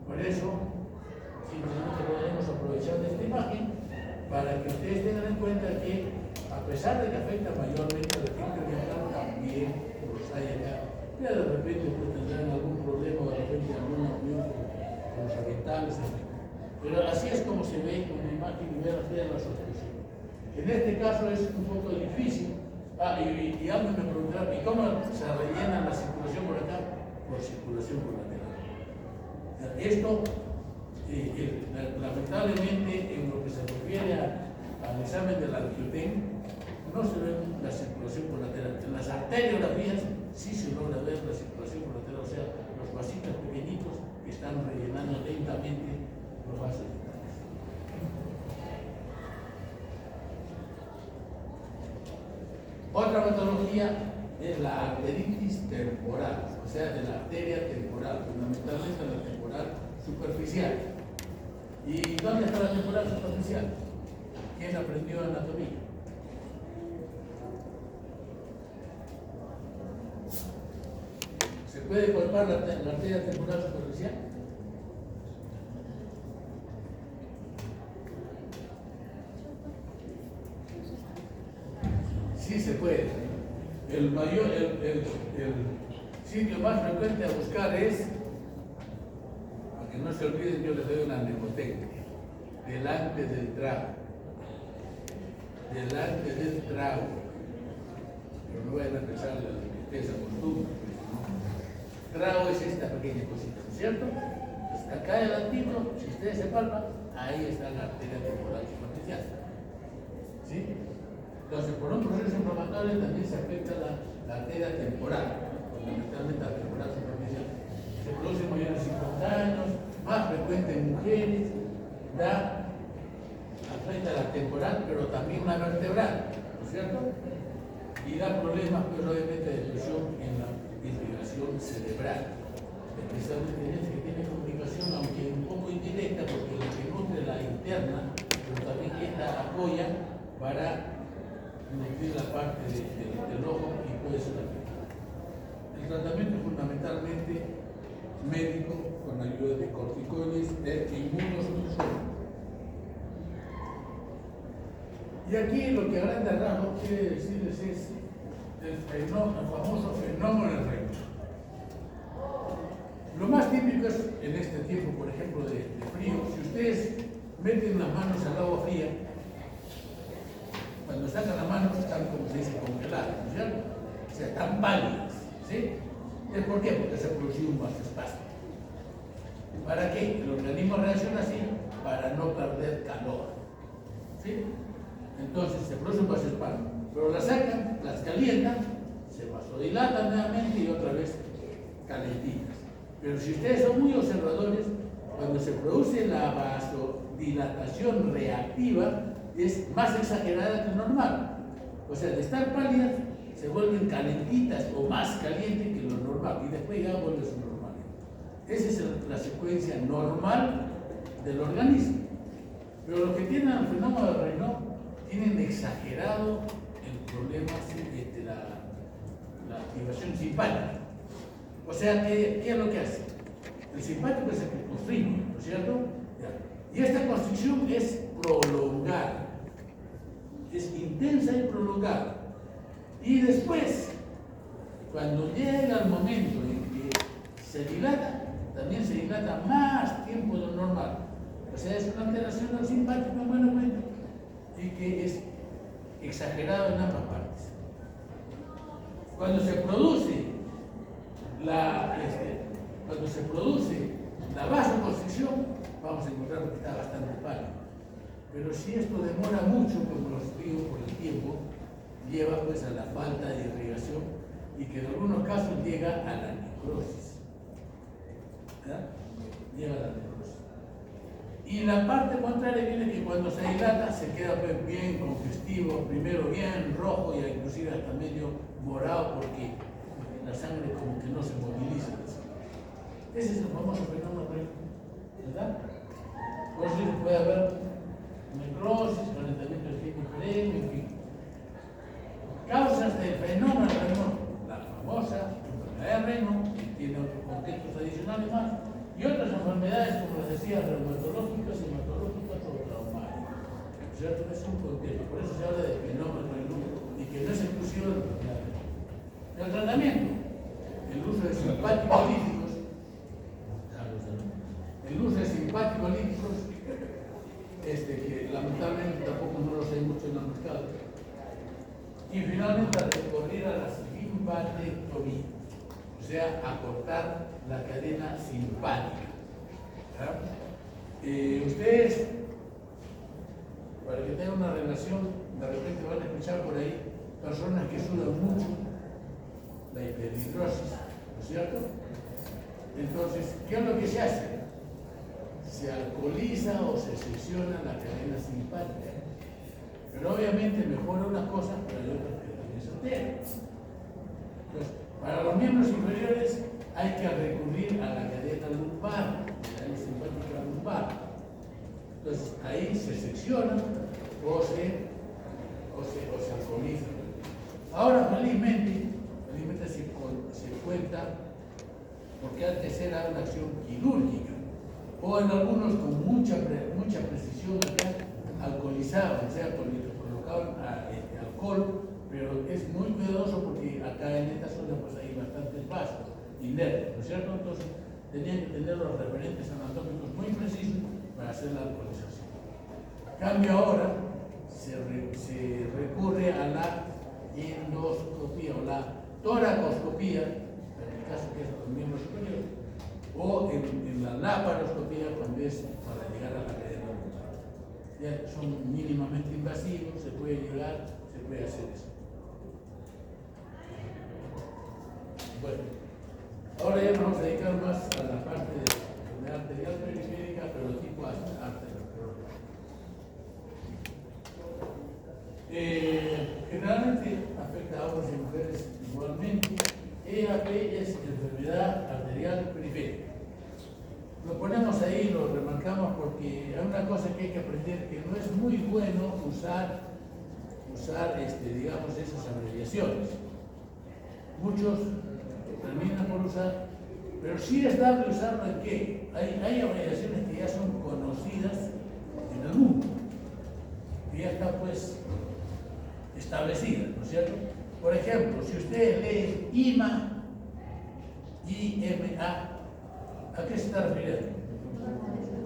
Por eso, simplemente podemos aprovechar de esta imagen para que ustedes tengan en cuenta que, a pesar de que afecta mayormente a la gente oriental, también los hay acá. Ya de repente pues, tendrán algún problema, de repente alguna unión con los orientales. Pero así es como se ve con la imagen y ver ustedes la solución. En este caso es un poco difícil. Y alguien me preguntará, ¿y cómo se rellena la circulación por acá? Por circulación colateral. Esto, lamentablemente, en lo que se refiere al examen del angioten, no se ve la circulación colateral. En las arteriografías sí se logra ver la circulación colateral, o sea, los vasitos pequeñitos que están rellenando lentamente los vasos. Otra patología es la arteritis temporal, o sea, de la arteria temporal, fundamentalmente la temporal superficial. ¿Y dónde está la temporal superficial? ¿Quién aprendió anatomía? ¿Se puede palpar la arteria temporal superficial? Sí se puede. El sitio más frecuente a buscar es, para que no se olviden, yo les doy una mnemotecnia: delante del trago. Delante del trago. Pero no vayan a pensar en la limpieza costumbre. Trago es esta pequeña cosita, ¿no es cierto? Pues acá adelantito, si ustedes se palpan, ahí está la arteria temporal superficial. ¿Sí? Entonces, por un proceso inflamatorio también se afecta la arteria temporal, fundamentalmente la temporal superficial. Se produce mayores de 50 años, afecta la temporal, pero también la vertebral, ¿no es cierto? Y da problemas, pues, obviamente, de presión en la irrigación cerebral. Especialmente en gente que tiene comunicación, aunque un poco indirecta, porque la que nutre la interna, pero también esta apoya para nutrir la parte del ojo y puede ser afectada. El tratamiento es fundamentalmente médico con ayuda de corticoides e inmunosupresores. Y aquí lo que a grandes rasgos quiere decirles es el famoso fenómeno del reino. Lo más típico es en este tiempo, por ejemplo, de frío, si ustedes meten las manos al agua fría, cuando sacan las manos están, como se dice, congeladas, ¿no es cierto? O sea, están pálidas, ¿sí? ¿Es por qué? Porque se ha producido un vasoespasmo. ¿Para qué? El organismo reacciona así para no perder calor, ¿sí? Entonces se produce un vasoespasmo, pero las sacan, las calientan, se vasodilatan nuevamente y otra vez calentitas. Pero si ustedes son muy observadores, cuando se produce la vasodilatación reactiva es más exagerada que normal. O sea, de estar pálidas se vuelven calentitas o más calientes que lo normal y después ya vuelve a su normalidad. Esa es la secuencia normal del organismo. Pero los que tienen el fenómeno de Raynaud tienen exagerado el problema de la activación simpática. O sea, ¿qué es lo que hace? El simpático es el que constriñe, ¿no es cierto? Y esta constricción es prolongada, es intensa y prolongada. Y después, cuando llega el momento en que se dilata, también se dilata más tiempo de lo normal. O sea, es una alteración del simpático en buena cuenta y que es exagerado en ambas partes. Cuando se produce la vasoconstricción, vamos a encontrar que está bastante pálido. Pero si esto demora mucho, como lo explico por el tiempo, lleva pues a la falta de irrigación y que en algunos casos llega a la necrosis. ¿Ya? Llega a la necrosis. Y la parte contraria viene que cuando se dilata se queda pues bien congestivo, primero bien rojo y inclusive hasta medio morado porque la sangre como que no se moviliza. Ese es el famoso fenómeno, ¿verdad? Por eso puede haber necrosis, calentamiento del sistema previo, en fin. Causas del fenómeno de Raynaud, la famosa enfermedad de Raynaud, que tiene otros contextos adicionales más, y otras enfermedades, como les decía, reumatológicas, hematológicas o traumáticas. ¿Cierto? Es un contexto, por eso se habla de fenómeno de Raynaud y que no es exclusivo de la enfermedad. El tratamiento, el uso de simpático-líticos, que lamentablemente tampoco no los hay mucho en el mercado. Y finalmente recurrir a la simpatectomía, o sea, acortar la cadena simpática. Ustedes, para que tengan una relación, de repente van a escuchar por ahí personas que sudan mucho, la hiperhidrosis, ¿no es cierto? Entonces, ¿qué es lo que se hace? Se alcoholiza o se secciona la cadena simpática. Pero obviamente mejora unas cosas, pero hay otras que también se alteran. Entonces, para los miembros inferiores hay que recurrir a la cadena lumbar, la cadena simpática lumbar. Entonces, ahí se secciona o se alcoholiza. Ahora, felizmente se cuenta, porque antes era una acción quirúrgica, o en algunos con mucha precisión acá alcoholizaban, o sea, colocaban alcohol, pero es muy cuidadoso porque acá en esta zona pues hay bastantes vasos y nervios, ¿no es cierto? Entonces tenían que tener los referentes anatómicos muy precisos para hacer la alcoholización. Cambio ahora, se recurre a la endoscopía o la toracoscopía, en el caso que es los miembros superiores, o en la laparoscopía cuando es para llegar a la cadena lumbar. Ya son mínimamente invasivos, se puede hacer eso. Bueno, ahora ya nos vamos a dedicar más a la parte de la enfermedad arterial periférica, pero tipo arterial. arterial periférica. Lo ponemos ahí, lo remarcamos porque hay una cosa que hay que aprender, que no es muy bueno usar digamos, esas abreviaciones. Muchos terminan por usar, pero sí es dable usarlo en qué. Hay abreviaciones que ya son conocidas en el mundo, que ya están pues establecidas, ¿no es cierto? Por ejemplo, si usted lee IMA, IMA, ¿a qué se está refiriendo?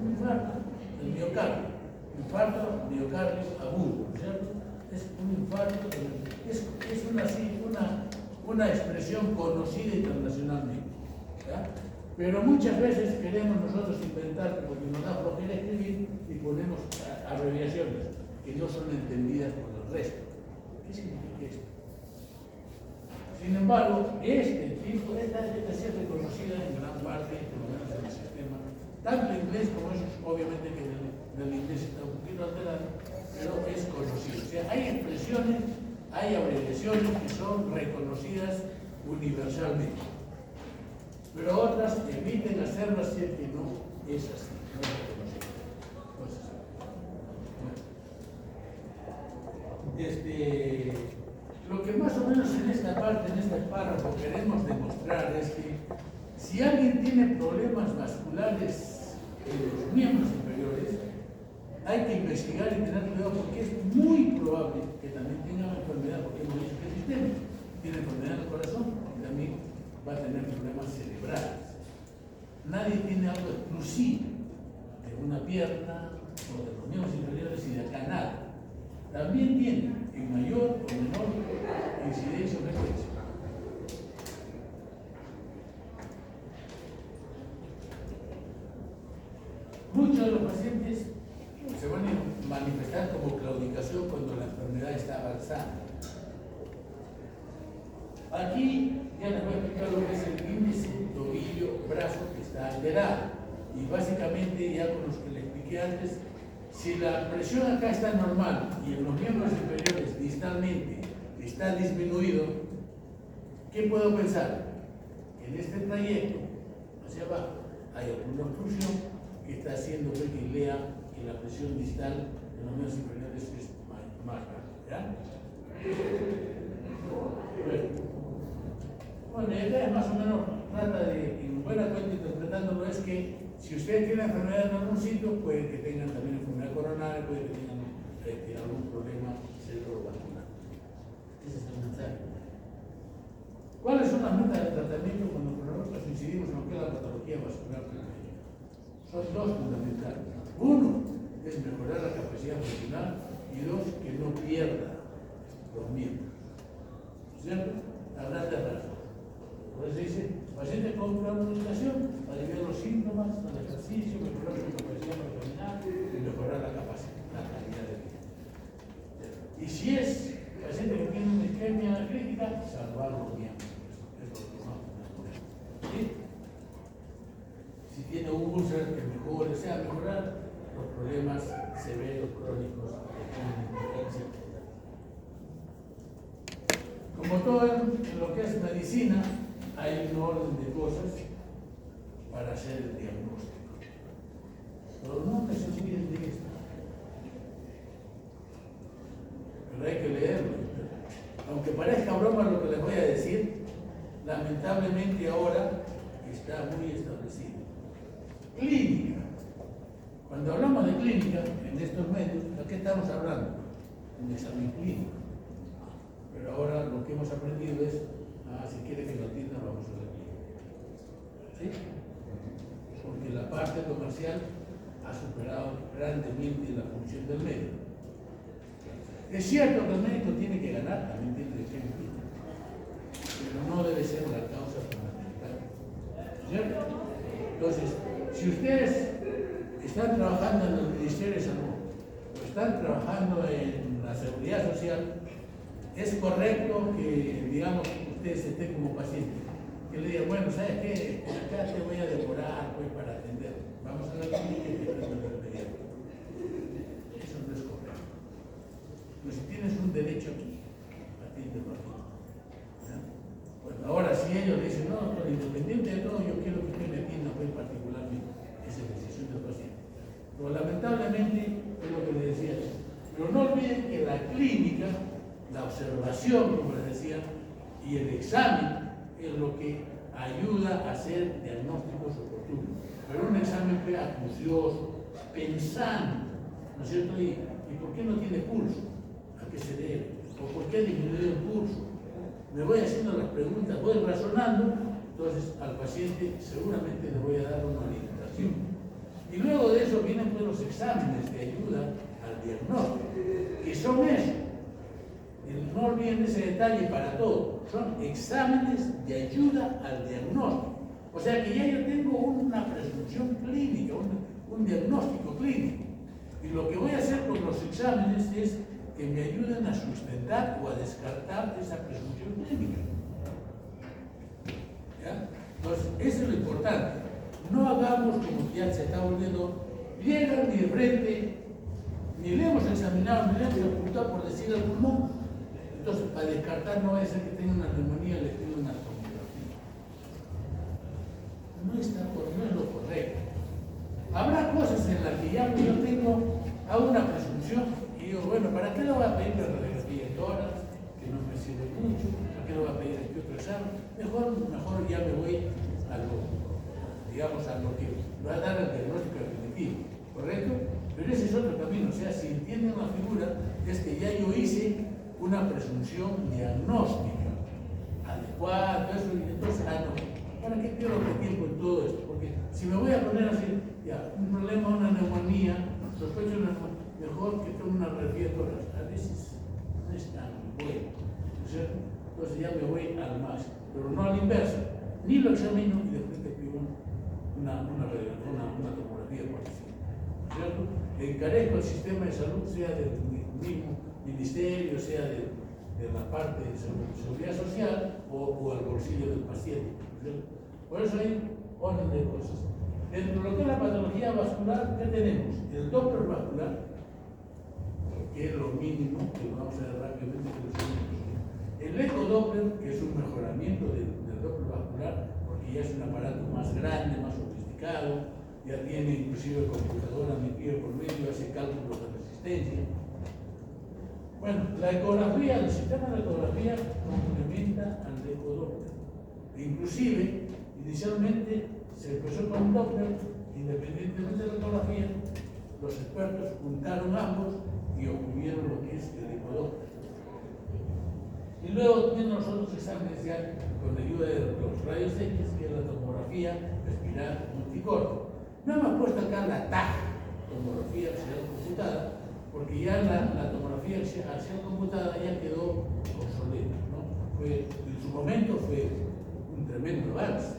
Infarto, el miocardio. Infarto, miocardio agudo, ¿no es cierto? Es un infarto, es una expresión conocida internacionalmente, ¿ya? Pero muchas veces queremos nosotros inventar, porque nos da flojera escribir, y ponemos abreviaciones que no son entendidas por el resto. ¿Qué significa esto? Sin embargo, esta es reconocida en gran parte, por lo menos en el sistema, tanto en inglés como eso, obviamente que en el inglés está un poquito alterado, pero es conocido. O sea, hay expresiones, hay abreviaciones que son reconocidas universalmente, pero otras eviten hacerlo así que no es así, no es reconocido. Entonces, lo que más o menos en esta parte, en este párrafo, queremos demostrar es que si alguien tiene problemas vasculares en los miembros inferiores, hay que investigar y tener cuidado porque es muy probable que también tenga una enfermedad, porque hemos dicho que el sistema tiene enfermedad del corazón y también va a tener problemas cerebrales. Nadie tiene algo exclusivo de una pierna o de los miembros inferiores y de acá nada. También tiene en mayor o menor incidencia o frecuencia. Muchos de los pacientes se van a manifestar como claudicación cuando la enfermedad está avanzada. Aquí ya les voy a explicar lo que es el índice, tobillo, brazo que está alterado. Y básicamente, ya con los que les expliqué antes, si la presión acá está normal y en los miembros inferiores distalmente está disminuido, ¿qué puedo pensar? Que en este trayecto hacia abajo hay alguna obstrucción que está haciendo que lea que la presión distal en los miembros inferiores es más grande. ¿Ya? Bueno, y acá más o menos trata de, en buena cuenta interpretándolo, es que si usted tiene enfermedad en algún sitio, puede que tengan también enfermedad coronaria, puede que tengan algún problema cerebrovascular. Ese es el mensaje. ¿Cuáles son las metas de tratamiento cuando nosotros incidimos en lo que es la patología vascular primaria? Son dos fundamentales. Uno es mejorar la capacidad funcional y dos, que no pierda los miembros. ¿Cierto? A grandes rasgos. Por eso dice, paciente con comunicación, aliviar los síntomas, el ejercicio, mejorar su capacidad para caminar y mejorar la capacidad, la calidad de vida. Y si es paciente que tiene una isquemia crítica, salvar los miembros. Es lo que más fundamental. ¿Sí? Si tiene un úlcer que mejore, o sea, mejorar los problemas severos, crónicos, etc. Como todo en lo que es medicina, hay un orden de cosas para hacer el diagnóstico. Pero nunca se olviden de esto. Pero hay que leerlo. Aunque parezca broma lo que les voy a decir, lamentablemente ahora está muy establecido. Clínica. Cuando hablamos de clínica, en estos medios, ¿de qué estamos hablando? Un examen clínico. Pero ahora lo que hemos aprendido es, si quiere que lo atienda, vamos a la clínica. ¿Sí? Porque la parte comercial ha superado grandemente la función del médico. Es cierto que el médico tiene que ganar, también tiene que ser clínico, pero no debe ser la causa fundamental. ¿Cierto? Entonces, si ustedes están trabajando en el Ministerio de Salud o están trabajando en la Seguridad Social, es correcto que, digamos, ustedes estén como pacientes, que le digan, bueno, ¿sabes qué? Acá te voy a demorar pues, para atender. Vamos a la clínica y te atiendo de inmediato. Eso no es correcto. Pues si tienes un derecho aquí, atiéndelo aquí. ¿Ya? Bueno, ahora si ellos dicen, no, pero independiente de todo, yo quiero que observación, como les decía, y el examen es lo que ayuda a hacer diagnósticos oportunos. Pero un examen acucioso, pensando, ¿no es cierto? ¿Y por qué no tiene pulso? ¿A qué se debe? ¿O por qué ha disminuido el pulso? Me voy haciendo las preguntas, voy razonando, entonces al paciente seguramente le voy a dar una orientación. Y luego de eso vienen pues los exámenes de ayuda al diagnóstico, que son eso. No olviden ese detalle para todo. Son exámenes de ayuda al diagnóstico. O sea que ya yo tengo una presunción clínica, un diagnóstico clínico. Y lo que voy a hacer con los exámenes es que me ayuden a sustentar o a descartar esa presunción clínica. ¿Ya? Entonces, eso es lo importante. No hagamos como ya se está volviendo, llegan ni de frente, ni le hemos examinado, ni le hemos apuntado por decir el pulmón. Entonces, para descartar no va a ser que tenga una neumonía, le pido una tomografía. No es lo correcto. Habrá cosas en las que ya yo hago una presunción y digo, bueno, ¿para qué le voy a pedir la radiografía en horas? Que no me sirve mucho. ¿Para qué le voy a pedir aquí otro examen? Mejor ya me voy a lo que va a dar el diagnóstico definitivo, ¿correcto? Pero ese es otro camino. O sea, si entienden la figura, es que ya yo hice una presunción diagnóstica adecuada, entonces, no, ¿para qué pierdo el tiempo en todo esto? Porque si me voy a poner así, ya, un problema, una neumonía, sospecho una neumonía, mejor que tome una radiografía de horas. A veces no es tan bueno, ¿no es cierto? Entonces ya me voy al máximo, pero no al inverso, ni lo examino y después te pido una tomografía por encima, ¿no es cierto? Encarezco el sistema de salud, sea del mismo ministerio, sea de la parte de seguridad social o al bolsillo del paciente, ¿no es cierto? Por eso hay orden de cosas. Dentro de lo que es la patología vascular, ¿qué tenemos? El Doppler vascular, que es lo mínimo, que lo vamos a ver rápidamente. El ecodoppler, que es un mejoramiento del Doppler vascular, porque ya es un aparato más grande, más sofisticado, ya tiene inclusive computadora metida por medio, hace cálculos de resistencia. Bueno, la ecografía, el sistema de ecografía complementa al ecodoppler. Inclusive, inicialmente se empezó con un Doppler, independientemente de la ecografía, los expertos juntaron ambos y obtuvieron lo que es el ecodoppler. Y luego tienen los otros exámenes ya con ayuda de los rayos X, que es la tomografía espiral multicorte. No hemos puesto acá la TAC, tomografía axial computada, porque ya la tomografía axial computada ya quedó obsoleta, ¿no? En su momento fue un tremendo avance,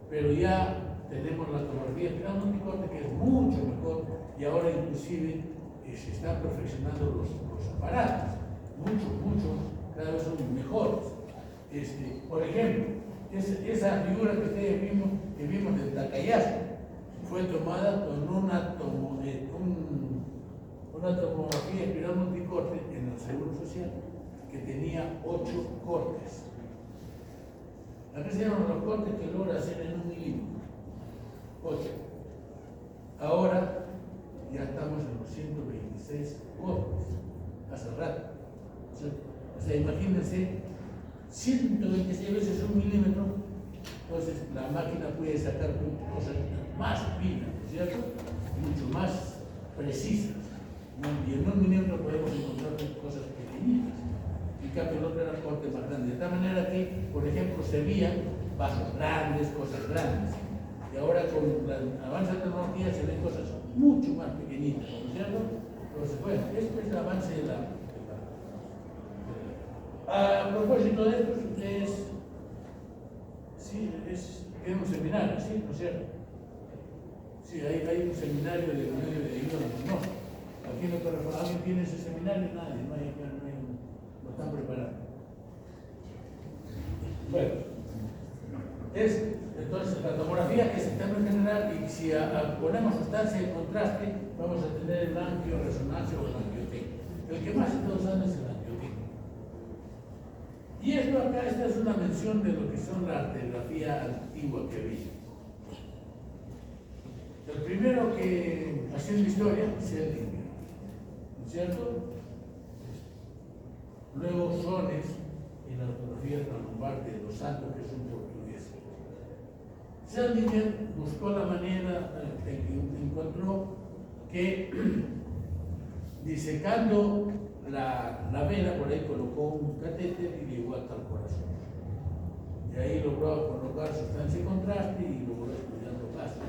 pero ya tenemos la tomografía espiral multicorte, que es mucho mejor, y ahora inclusive se están perfeccionando los aparatos, mucho, cada vez son mejores. Por ejemplo, esa figura que ustedes vimos del Takayasu fue tomada con una tomografía espiral multicorte en el Seguro Social que tenía 8 cortes. Acá se llaman los cortes que logra hacer en 1 milímetro. 8. Ahora ya estamos en los 126 cortes, hace rato. O sea, imagínense, 126 veces 1 milímetro, entonces la máquina puede sacar cosas más finas, ¿no es cierto? Mucho más precisas. Y en 1 milímetro podemos encontrar cosas pequeñitas. En cambio, el otro era corte más grande. De tal manera que, por ejemplo, se veían vasos grandes, cosas grandes. Y ahora con el avance de la tecnología se ven cosas mucho más pequeñitas, ¿no es cierto? Entonces, bueno, esto es el avance de la... A propósito de esto, ustedes tienen un seminario, ¿sí? ¿No es cierto? Sí, hay un seminario de medio de ayuda a los diagnósticos. Aquí no, ¿alguien tiene ese seminario? Nadie, lo están preparando. Bueno, entonces la tomografía que es el tema general, y si ponemos sustancia de contraste, vamos a tener el angioresonancia o el angioteca. El que más todos saben es el angioteca. Y esto acá, esta es una mención de lo que son la arteriografía antigua que había. El primero que haciendo historia es el ¿no es cierto? Luego luego sones y la ortografía de la Lombardi de los Santos, que es un portugués. Seldinger buscó la manera, encontró que disecando la vena, por ahí colocó un catéter y llegó hasta el corazón. Y ahí logró colocar sustancia de contraste y logró estudiando casos.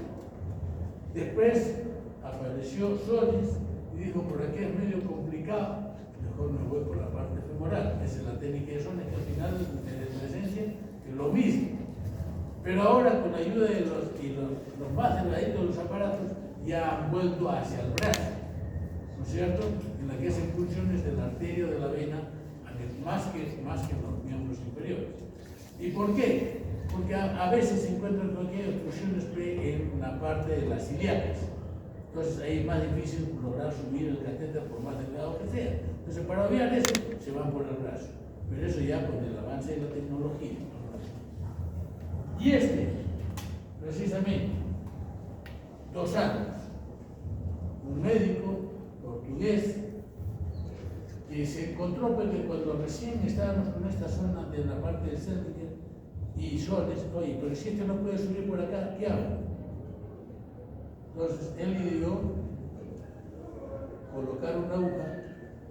Después apareció Solis y dijo, por aquí es medio complicado, mejor me voy por la parte femoral. Esa es la técnica de Solis, que al final en la esencia es lo mismo. Pero ahora, con la ayuda de los más delgaditos de los aparatos, ya han vuelto hacia el brazo, ¿no es cierto? En la que hacen funciones de la arteria de la vena, más que en los miembros inferiores. ¿Y por qué? Porque a veces se encuentran cualquier obstrucciones en la parte de las ilíacas. Entonces ahí es más difícil lograr subir el catéter por más delgado que sea. Entonces para obviar eso, se van por el brazo. Pero eso ya con el avance de la tecnología. Y precisamente, 2 años, un médico portugués que se encontró que cuando recién estábamos con esta zona de la parte del Seldinger y Soles, oye, pero si este no puede subir por acá, ¿qué hago? Entonces él ideó colocar una aguja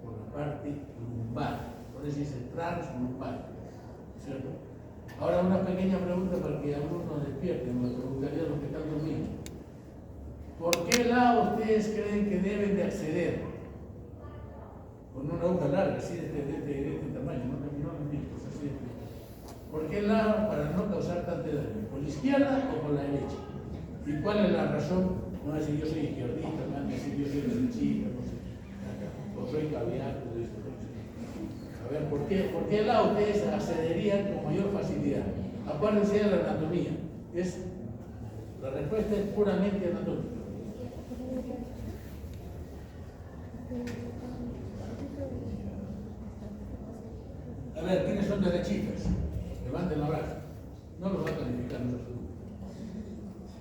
por la parte lumbar, por eso dice translumbar, ¿cierto? Ahora una pequeña pregunta para que algunos despierten, me preguntaría a los que están dormidos. ¿Por qué lado ustedes creen que deben de acceder? Con una aguja larga, así de este tamaño, no pues así de este. ¿Por qué lado para no causar tanto daño? ¿Por la izquierda o por la derecha? ¿Y cuál es la razón? No es decir yo soy izquierdista, no es decir yo soy derechista, no sé, o soy caviar, todo esto. A ver, ¿por qué lado ustedes accederían con mayor facilidad? Acuérdense de la anatomía. La respuesta es puramente anatómica. A ver, ¿quiénes son derechistas? Levanten la braza. No los va a calificar nosotros.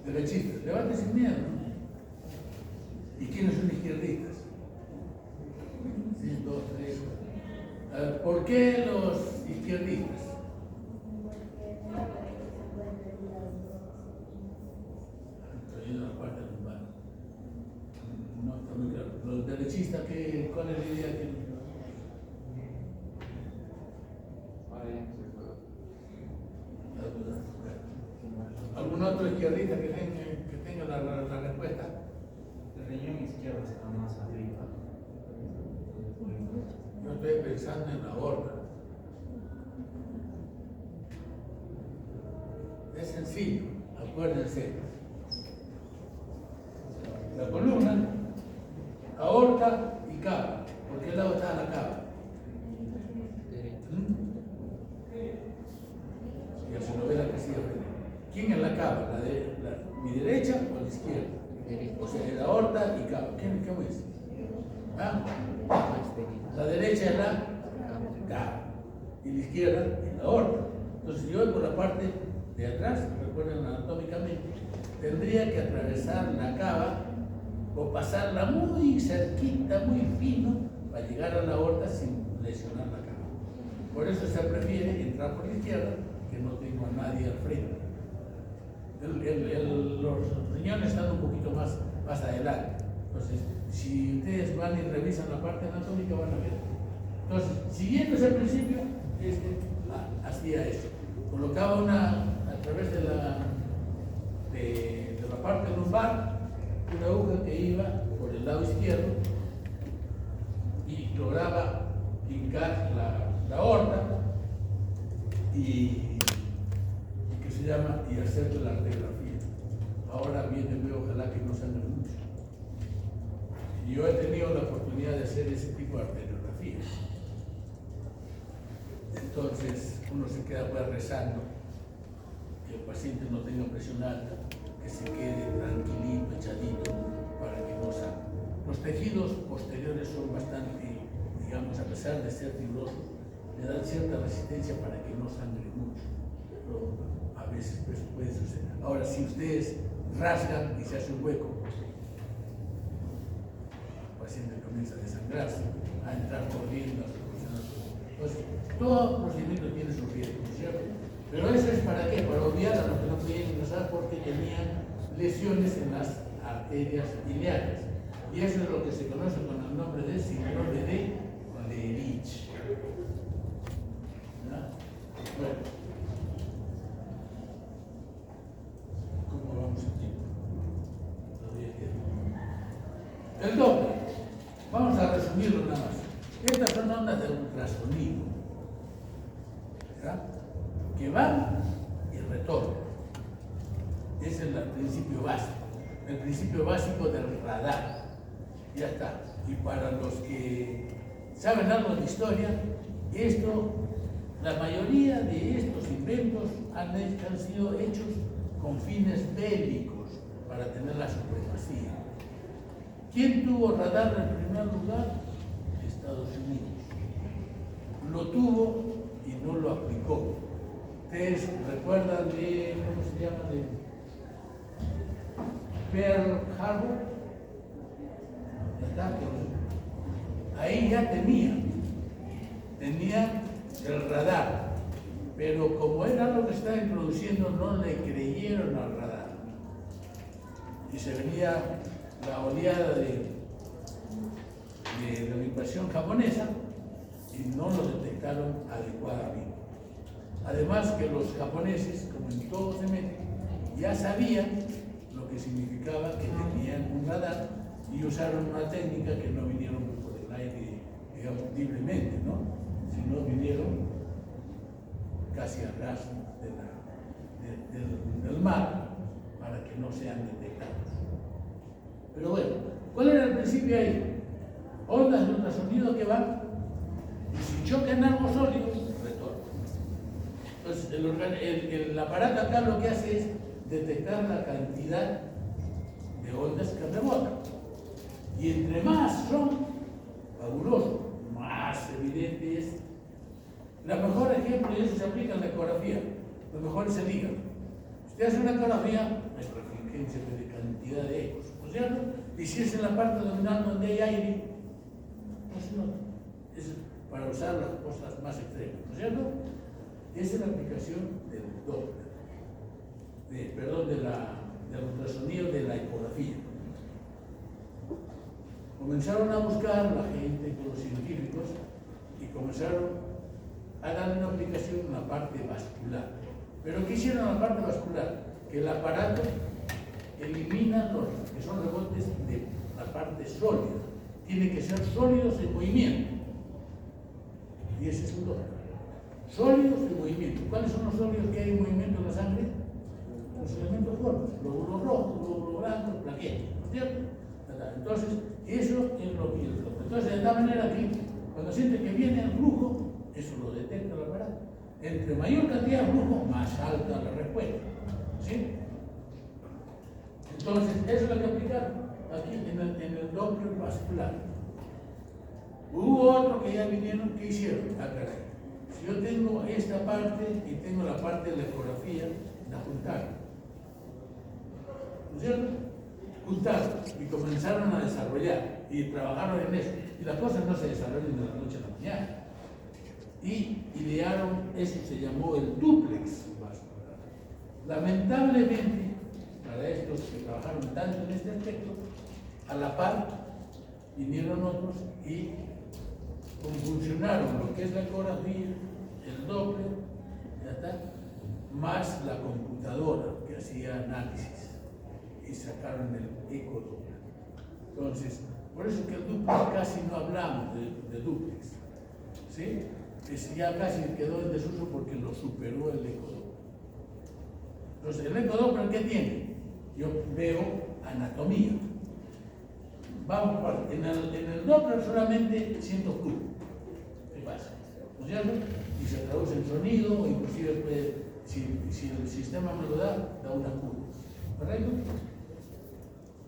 Derechistas, levanten sin miedo, ¿no? ¿Y quiénes son izquierdistas? 1, 2, 3. A ver, ¿por qué los izquierdistas? Trayendo la parte lumbar. No está muy claro. Los derechistas, ¿cuál es la idea que ¿algún otro izquierdista que tenga la respuesta? El riñón izquierdo está más arriba. Yo estoy pensando en la aorta. Es sencillo, acuérdense. La columna, aorta y cava. ¿Por qué lado está la cava? Ya se lo ve la casilla. ¿Quién es la cava? ¿Mi derecha o la izquierda? O sea, la aorta y cava. ¿Cómo es? ¿Ah? La derecha es la cava y la izquierda es la aorta. Entonces, si yo voy por la parte de atrás, recuerden anatómicamente, tendría que atravesar la cava o pasarla muy cerquita, muy fino, para llegar a la aorta sin lesionar la cava. Por eso se prefiere entrar por la izquierda, que no tengo a nadie al frente. Los riñones están un poquito más adelante. Entonces, si ustedes van y revisan la parte anatómica, van a ver. Entonces, siguiendo ese principio, hacía eso. Colocaba a través de la parte lumbar, una aguja que iba por el lado izquierdo y lograba hincar la aorta y que se llama y hacer la arteriografía. Ahora viene, ojalá que no sangre mucho. Yo he tenido la oportunidad de hacer ese tipo de arteriografía. Entonces uno se queda pues rezando que el paciente no tenga presión alta, que se quede tranquilito, echadito, para que no sangre. Los tejidos posteriores son bastante, digamos, a pesar de ser fibrosos, le dan cierta resistencia para que no sangre mucho. Pero a veces pues, puede suceder. Ahora, si ustedes rasgan y se hace un hueco, el paciente comienza a desangrarse, a entrar corriendo, a Pues todo procedimiento tiene su riesgo, ¿cierto? Pero eso es para qué? Para obviar a los que no podían ingresar porque tenían lesiones en las arterias ileales. Y eso es lo que se conoce con el nombre de síndrome de Lerich. ¿Verdad? Bueno. ¿Cómo vamos aquí? El Doppler. Vamos a resumirlo nada más. Estas son ondas de ultrasonido, ¿verdad? Que van y retornan. Ese es el principio básico del radar. Ya está. Y para los que saben algo de historia, la mayoría de estos inventos han sido hechos con fines bélicos para tener la supremacía. ¿Quién tuvo radar en primer lugar? Estados Unidos. Lo tuvo y no lo aplicó. ¿Ustedes recuerdan de, cómo se llama, de Pearl Harbor? Ahí ya tenían el radar, pero como era lo que estaba introduciendo, no le creyeron al radar. Y se venía la oleada de la invasión japonesa y no lo detectaron adecuadamente. Además que los japoneses, como en todo se mete, ya sabían lo que significaba que tenían un radar y usaron una técnica que no vinieron por el aire, digamos, libremente, ¿no? Sino vinieron casi al ras del mar para que no sean detectados. Pero bueno, ¿cuál era el principio ahí? Ondas de ultrasonido que van y si chocan algo sólido, retornan. Entonces, el aparato acá lo que hace es detectar la cantidad de ondas que rebotan. Y entre más son, fabuloso, más evidente es. El mejor ejemplo, y eso se aplica en la ecografía, lo mejor es el hígado. Usted hace una ecografía, hay frecuencia de cantidad de ecos, ¿no es cierto? Y si es en la parte abdominal donde hay aire, no se nota. Es para usar las cosas más extremas, ¿no es cierto? Esa es la aplicación del Doppler, del ultrasonido de la ecografía. Comenzaron a buscar la gente, los científicos, y comenzaron a darle una aplicación en la parte vascular. ¿Pero qué hicieron en la parte vascular? Que el aparato elimina los que son rebotes de la parte sólida. Tiene que ser sólidos en movimiento. Y ese es un Doppler. Sólidos en movimiento. ¿Cuáles son los sólidos que hay en movimiento en la sangre? Los elementos gordos, glóbulos rojos, glóbulos blancos, plaquetas, ¿no es cierto? Entonces, eso es lo que es. Entonces, de tal manera que cuando siente que viene el flujo, eso lo detecta el aparato. Entre mayor cantidad de flujo, más alta la respuesta. ¿Sí? Entonces, eso es lo que aplicaron aquí en el Doppler vascular. Hubo otro que ya vinieron, ¿qué hicieron? Ah, caray. Si yo tengo esta parte y tengo la parte de la ecografía, la juntaron. ¿No es cierto? Juntaron y comenzaron a desarrollar y trabajaron en eso. Y las cosas no se desarrollan de la noche a la mañana. Y idearon, eso se llamó el dúplex vascular. Lamentablemente, para estos que trabajaron tanto en este aspecto, a la par vinieron otros y conjuncionaron lo que es la ecografía, el Doppler, ya está, más la computadora que hacía análisis y sacaron el ecodoppler. Entonces, por eso que el dúplex casi no hablamos de dúplex, ¿sí? Ya casi quedó en desuso porque lo superó el ecodoppler. Entonces, el ecodoppler, ¿qué tiene? Yo veo anatomía. Vamos por en el Doppler solamente siento flujo. ¿Qué pasa? ¿No es cierto? Y se traduce en sonido, o inclusive si el sistema me lo da una curva. ¿Correcto?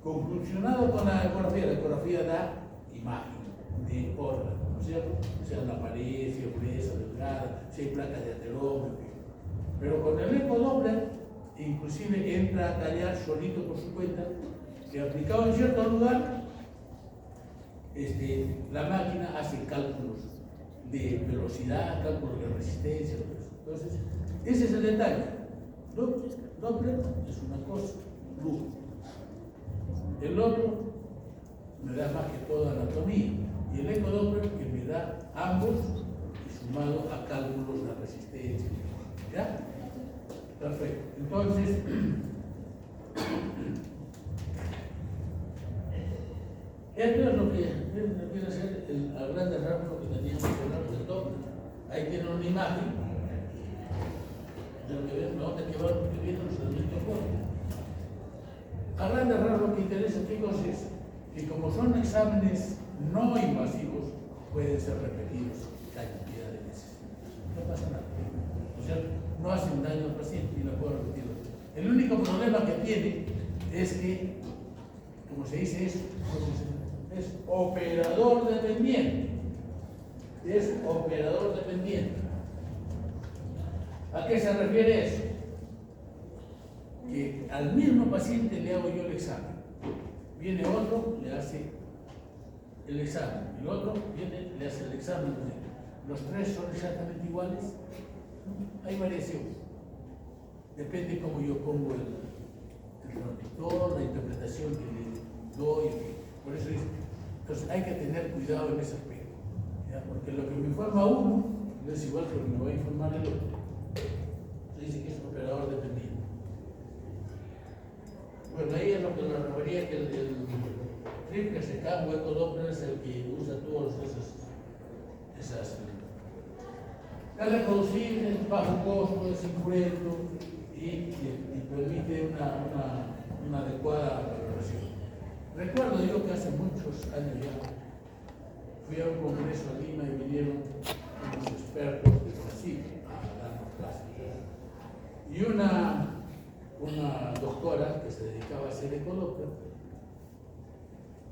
Conjuncionado con la ecografía da imagen de órgano, ¿no es cierto? O sea, la pared, si es gruesa, delgada, si hay placas de ateroma, pero con el ecodoppler, inclusive entra a tallar solito por su cuenta, que aplicado en cierto lugar, la máquina hace cálculos de velocidad, cálculos de resistencia. Entonces, ese es el detalle. Doppler es una cosa, luz. El otro me da más que todo anatomía. Y el ecodoppler que me da ambos sumado a cálculos de resistencia. ¿Ya? Perfecto. Entonces, esto es lo que viene a ser a grandes rasgos lo que teníamos que hablar del Doppler. Ahí tienen una imagen de lo que ven, dónde que vienen los elementos cuánticos. A grandes rasgos lo que interesa, chicos, es que como son exámenes no invasivos, pueden ser repetidos cantidad de veces. No pasa nada. O sea, no hacen daño al paciente y lo puedo repetir. El único problema que tiene es que, como se dice, es operador dependiente. Es operador dependiente. ¿A qué se refiere eso? Que al mismo paciente le hago yo el examen. Viene otro, le hace el examen. El otro viene, le hace el examen. Los tres son exactamente iguales. Hay variación. Depende cómo yo pongo el monitor, la interpretación que le doy. Por eso entonces hay que tener cuidado en ese aspecto. ¿Ya? Porque lo que me informa uno no es igual que lo que me va a informar el otro. Se dice que es un operador dependiente. Bueno, ahí es lo que nos refería que el triple secán o ecodoppler es el que usa todas esas es reproducible, bajo costo, es incurrento y permite una adecuada valoración. Recuerdo yo que hace muchos años ya fui a un congreso a Lima y vinieron unos expertos de Brasil a darnos clases. Y una doctora que se dedicaba a hacer ecodoppler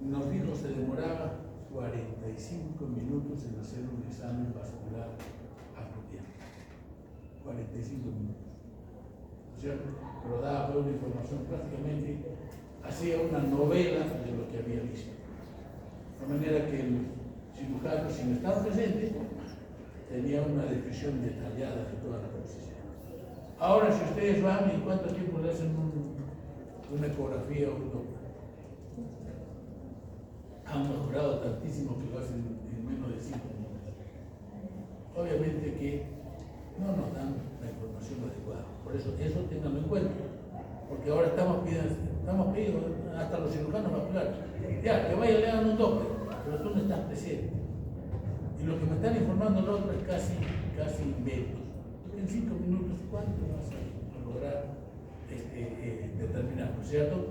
nos dijo que se demoraba 45 minutos en hacer un examen vascular apropiado. 45 minutos. O sea, pero daba una información prácticamente, hacía una novela de lo que había visto. De manera que el cirujano, sin estar presente, tenía una descripción detallada de toda la posición. Ahora, si ustedes van, ¿en cuánto tiempo le hacen una ecografía o un Doppler? Han mejorado tantísimo que lo hacen en menos de 5 minutos. Obviamente que no nos dan la información adecuada. Por eso ténganlo en cuenta. Porque ahora estamos pidiendo hasta los cirujanos vasculares. Ya, que vaya, le hagan un Doppler, pero tú no estás presente. Y lo que me están informando el otro es casi inventos. En 5 minutos, ¿cuánto vas a lograr determinar? ¿No es cierto?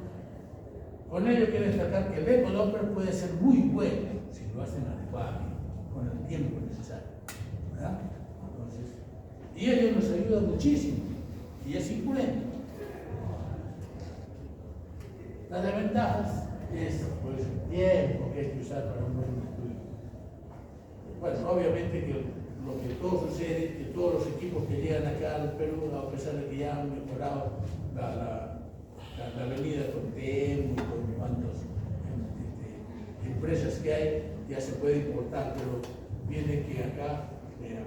Con ello quiero destacar que el ecodoppler puede ser muy bueno si lo hacen adecuadamente, con el tiempo necesario. ¿Verdad? Entonces, y ello nos ayuda muchísimo y es incurrente. Las desventajas es pues, el tiempo que hay que usar para un buen estudio. Bueno, obviamente que lo que todo sucede, que todos los equipos que llegan acá al Perú, a pesar de que ya han mejorado la avenida con TEM y con cuantas empresas que hay, ya se puede importar, pero viene que acá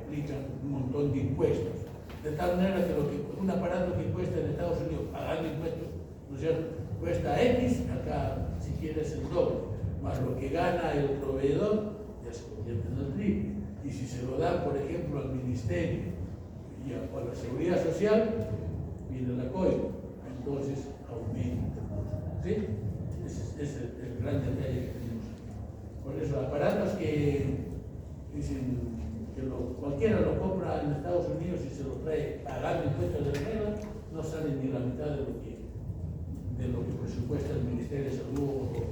aplican un montón de impuestos. De tal manera que un aparato que cuesta en Estados Unidos pagando impuestos, ¿no es cierto?, cuesta X, acá si quieres el doble, más lo que gana el proveedor ya se convierte en el triple. Y si se lo da, por ejemplo, al Ministerio y a la Seguridad Social, viene la COI, entonces aumenta. ¿Sí? Ese es el gran detalle que tenemos. Por eso, aparatos que dicen que cualquiera lo compra en Estados Unidos y se lo trae pagando impuestos de regla, no sale ni la mitad de lo que presupuesta el Ministerio de Salud o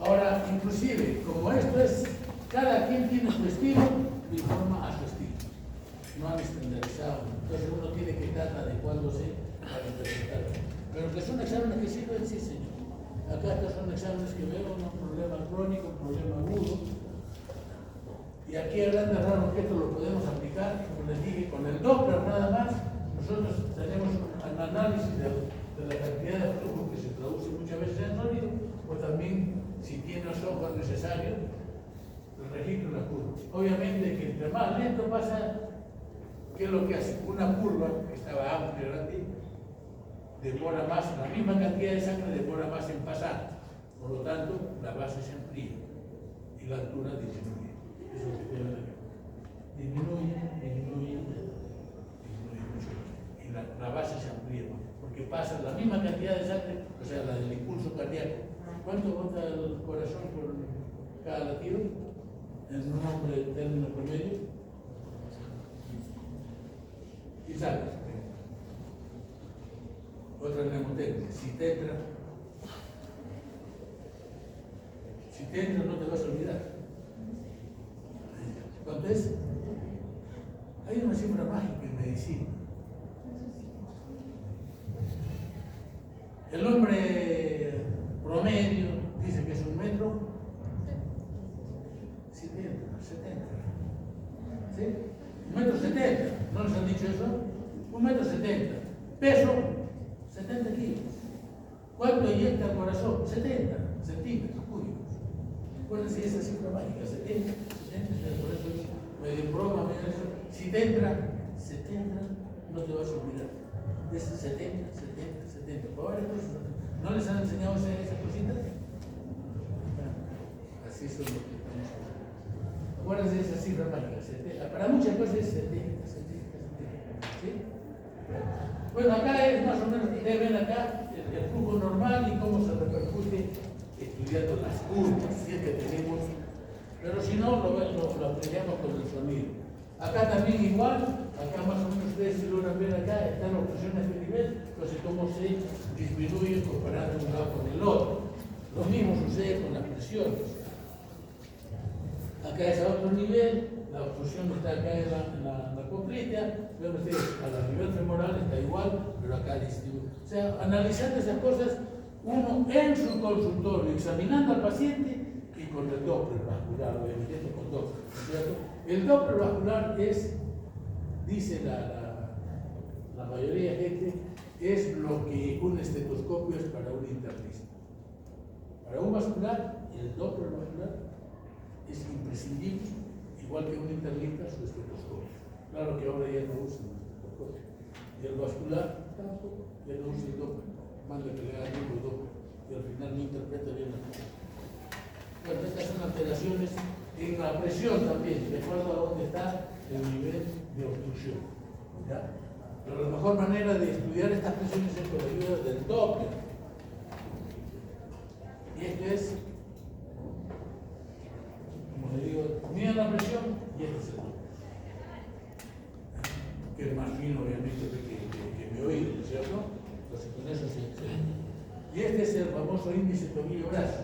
ahora, inclusive, como esto es, cada quien tiene su estilo, lo informa a su estilo. No han estandarizado. Entonces uno tiene que estar adecuándose para interpretar. Pero que son exámenes que sirven, sí, señor. Acá estos son exámenes que veo un problema crónico, un problema agudo. Y aquí a grandes rasgos que esto lo podemos aplicar, como les dije, con el Doppler nada más. Nosotros tenemos un análisis de la cantidad de flujo que se traduce muchas veces en sólido, o también, si tiene los ojos necesarios, registra una curva. Obviamente que entre más lento pasa, ¿qué es lo que hace? Una curva que estaba amplia, grande, demora más, la misma cantidad de sangre demora más en pasar. Por lo tanto, la base se amplía y la altura disminuye. Eso es lo que tiene aquí. Disminuye mucho. Y la base se amplía, porque pasa la misma cantidad de sangre, o sea, la del impulso cardíaco. ¿Cuánto bota el corazón por cada latido? En un hombre en término promedio. Y sabes, otra mnemotecnia, si te entra no te vas a olvidar. ¿Cuánto es? Hay una cifra mágica en medicina. El hombre promedio dice que es 1 metro 70. ¿Sí? 1 metro 70. ¿No les han dicho eso? 1 metro 70. Peso, 70 kilos. ¿Cuánto inyecta el corazón? 70 centímetros cúbicos. Acuérdense de esa cifra mágica, 70, por eso medio broma, si te entra, no te vas a olvidar. Es 70. Por varias cosas. ¿No les han enseñado esas cositas? Así son los que estamos hablando. Acuérdense de esa cifra mágica, 70. Para muchas cosas es 70. ¿Sí? Bueno, acá es más o menos, ustedes ven acá el flujo normal y cómo se repercute estudiando las curvas, si es que tenemos, pero si no, lo apreciamos con el sonido. Acá también igual, acá más o menos ustedes si logran ver acá, están las presiones de nivel, entonces cómo se disminuye comparando un lado con el otro. Lo mismo sucede con las presiones. Acá es a otro nivel, la obstrucción está acá en la popltea, ven ustedes, a nivel femoral está igual, pero acá distribuye. O sea, analizando esas cosas, uno en su consultorio, examinando al paciente y con el Doppler vascular, obviamente con Doppler, ¿no es cierto? El Doppler vascular es, dice la mayoría de gente, es lo que un estetoscopio es para un internista. Para un vascular, el Doppler vascular es imprescindible, igual que un internista su estetoscopio. Claro que ahora ya no usa un estetoscopio. Y el vascular tampoco, ya no usa el Doppler. Manda que le haga el Doppler y al final no interpreta bien la cosa. Bueno, estas son alteraciones en la presión también, de acuerdo a dónde está el nivel de obstrucción. ¿Ya? Pero la mejor manera de estudiar estas presiones es con la ayuda del Doppler. Y esto es, como le digo, miden la presión y este es el Doppler. Que es más fino, obviamente, que mi oído, ¿no es cierto? Entonces, con eso se excede. Y este es el famoso índice tobillo-brazo.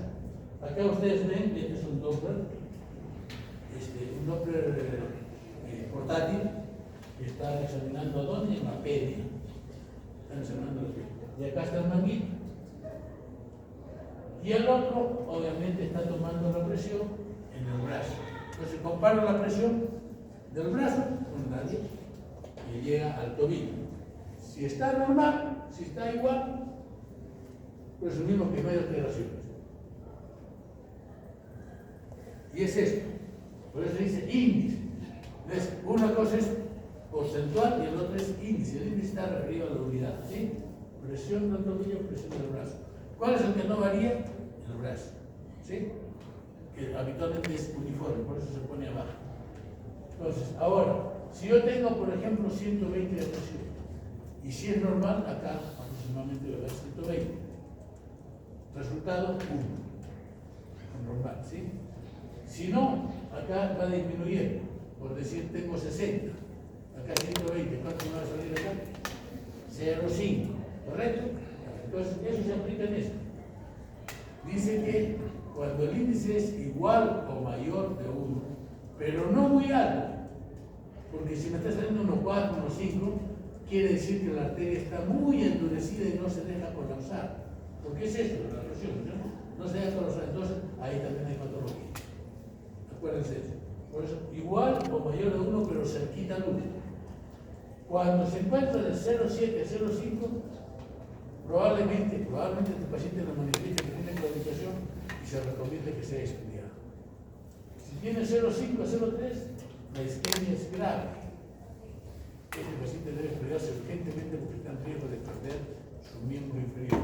Acá ustedes ven, este es un Doppler portátil, que está examinando a dónde, en la pedia. Están examinando la pedia. Y acá está el manguito. Y el otro, obviamente, está tomando la presión en el brazo. Entonces, comparo la presión del brazo con la de que llega al tobillo. Si está normal, si está igual, presumimos que no hay alteraciones. Y es esto. Por eso se dice índice. ¿Ves? Una cosa es porcentual y el otro es índice. El índice está referido a la unidad. ¿Sí? Presión del tobillo, presión del brazo. ¿Cuál es el que no varía? El brazo. ¿Sí? Que habitualmente es uniforme, por eso se pone abajo. Entonces, ahora, si yo tengo, por ejemplo, 120 de presión, y si es normal, acá aproximadamente va a haber 120. Resultado 1. Normal, ¿sí? Si no, acá va disminuyendo. Por decir, tengo 60. Acá 120. ¿Cuánto me va a salir acá? 0,5. ¿Correcto? Entonces, eso se aplica en esto. Dice que cuando el índice es igual o mayor de 1, pero no muy alto, porque si me está saliendo 1,4, 1,5, quiere decir que la arteria está muy endurecida y no se deja colapsar. Porque es esto, la presión, ¿no? No se deja colapsar. Entonces, ahí también hay patología. Acuérdense eso. Por eso, igual o mayor de 1, pero cerquita al 1. Cuando se encuentra de 0,7 a 0,5, Probablemente este paciente lo manifieste que tiene claudicación y se recomienda que sea estudiado. Si tiene 0,5 a 0,3, la isquemia es grave. Este paciente debe estudiarse urgentemente porque está en riesgo de perder su miembro inferior.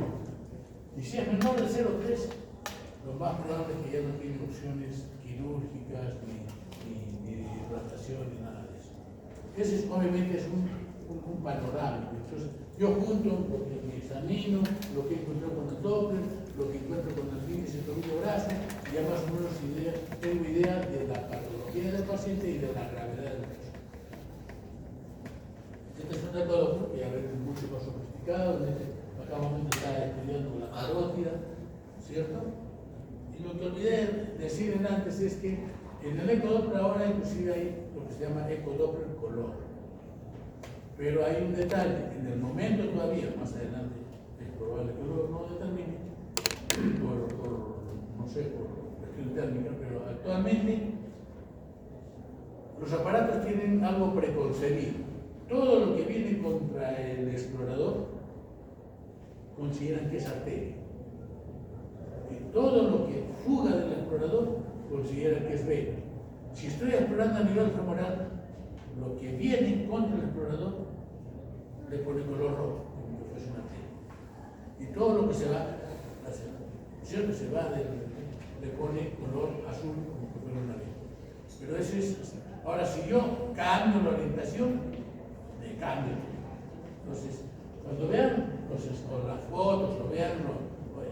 Y si es menor de 0,3, lo más probable es que ya no tiene opciones quirúrgicas ni implantación ni nada de eso. Ese obviamente es un panorama. Entonces, yo junto lo que me examino, lo que encuentro con el Doppler, lo que encuentro con el índice tobillo-brazo, y ya más o menos tengo idea de la patología del paciente y de la gravedad del caso. Este es un método que ya es mucho más sofisticado, donde acabamos de estar estudiando la carótida, ¿cierto? Y lo que olvidé decir antes es que en el ecodoppler ahora inclusive hay lo que se llama ecodoppler color. Pero hay un detalle, en el momento todavía, más adelante, es probable que luego no determine, no sé, por cuestión térmica, pero actualmente los aparatos tienen algo preconcebido. Todo lo que viene contra el explorador consideran que es arteria. Y todo lo que fuga del explorador consideran que es vena. Si estoy explorando a nivel femoral, lo que viene contra el explorador le pone color rojo, como que fuese una arteria. Y todo lo que se va, ¿cierto? Se va, le pone color azul, como que fuera una vena. Pero eso es así. Ahora, si yo cambio la orientación, me cambio. Entonces, cuando vean o las fotos, o vean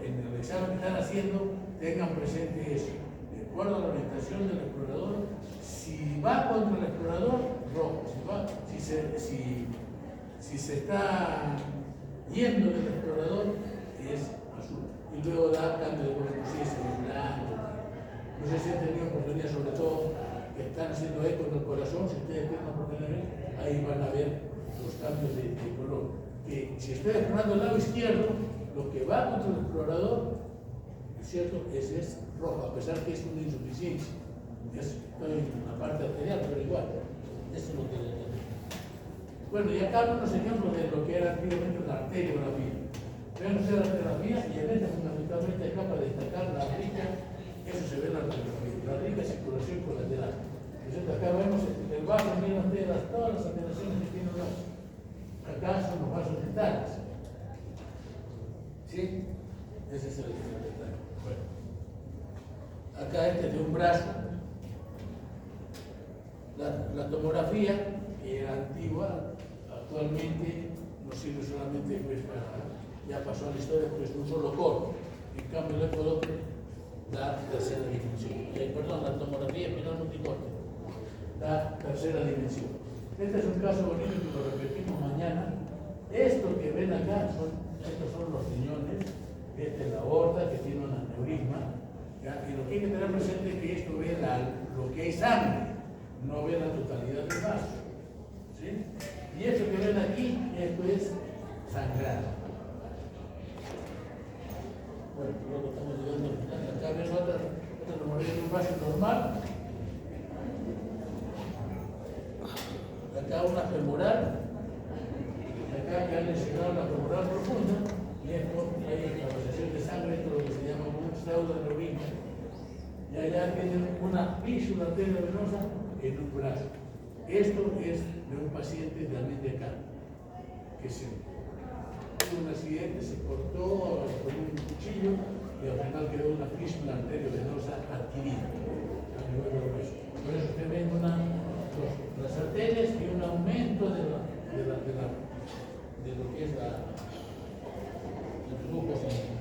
en el examen que están haciendo, tengan presente eso. De acuerdo a la orientación del explorador, si va contra el explorador, rojo. Si se está yendo del explorador, es azul. Y luego da cambio de color, si es blanco. No sé si han tenido oportunidad, sobre todo, que están haciendo eco en el corazón, si ustedes tienen la oportunidad, ahí van a ver los cambios de color. Que si estoy explorando el lado izquierdo, lo que va contra el explorador, es cierto, ese es rojo, a pesar que es una insuficiencia. Estoy en la parte arterial, pero igual. Eso es lo que. Bueno, y acá unos ejemplos de lo que era antiguamente la arteriografía. Vean ustedes la arteriografía y en esta fundamentalmente acá para destacar la rica, eso se ve en la arteriografía, la rica circulación colateral. Entonces acá vemos el vaso, miren ustedes todas las alteraciones que tiene el vaso. Acá son los vasos dentales. ¿Sí? Ese es el detalle. Bueno. Acá este es de un brazo. La tomografía, que era antigua, actualmente no sirve solamente pues, ya pasó a la historia, pues un solo cono. En cambio, el ecodoppler da tercera dimensión. Perdón, la tomografía espinal multicorte da tercera dimensión. Este es un caso bonito que lo repetimos mañana. Esto que ven acá, estos son los riñones, esta es la aorta que tiene un aneurisma. ¿Ya? Y lo que hay que tener presente es que esto ve lo que es sangre, no ve la totalidad del vaso. ¿Sí? Y esto que ven aquí, esto es sangrado. Bueno, luego estamos llegando al final. Acá ven otra tomografía de un vaso normal. Acá una femoral. Acá que han lesionado la femoral profunda. Y esto hay extravasación de sangre, esto es lo que se llama un pseudoaneurisma. Y allá tienen una físula arteria venosa en un brazo. Esto es de un paciente de acá, que tuvo un accidente, se cortó con un cuchillo y al final quedó una físula arteriovenosa adquirida. Por eso usted ve las arterias y un aumento de lo que es el flujo sanguíneo.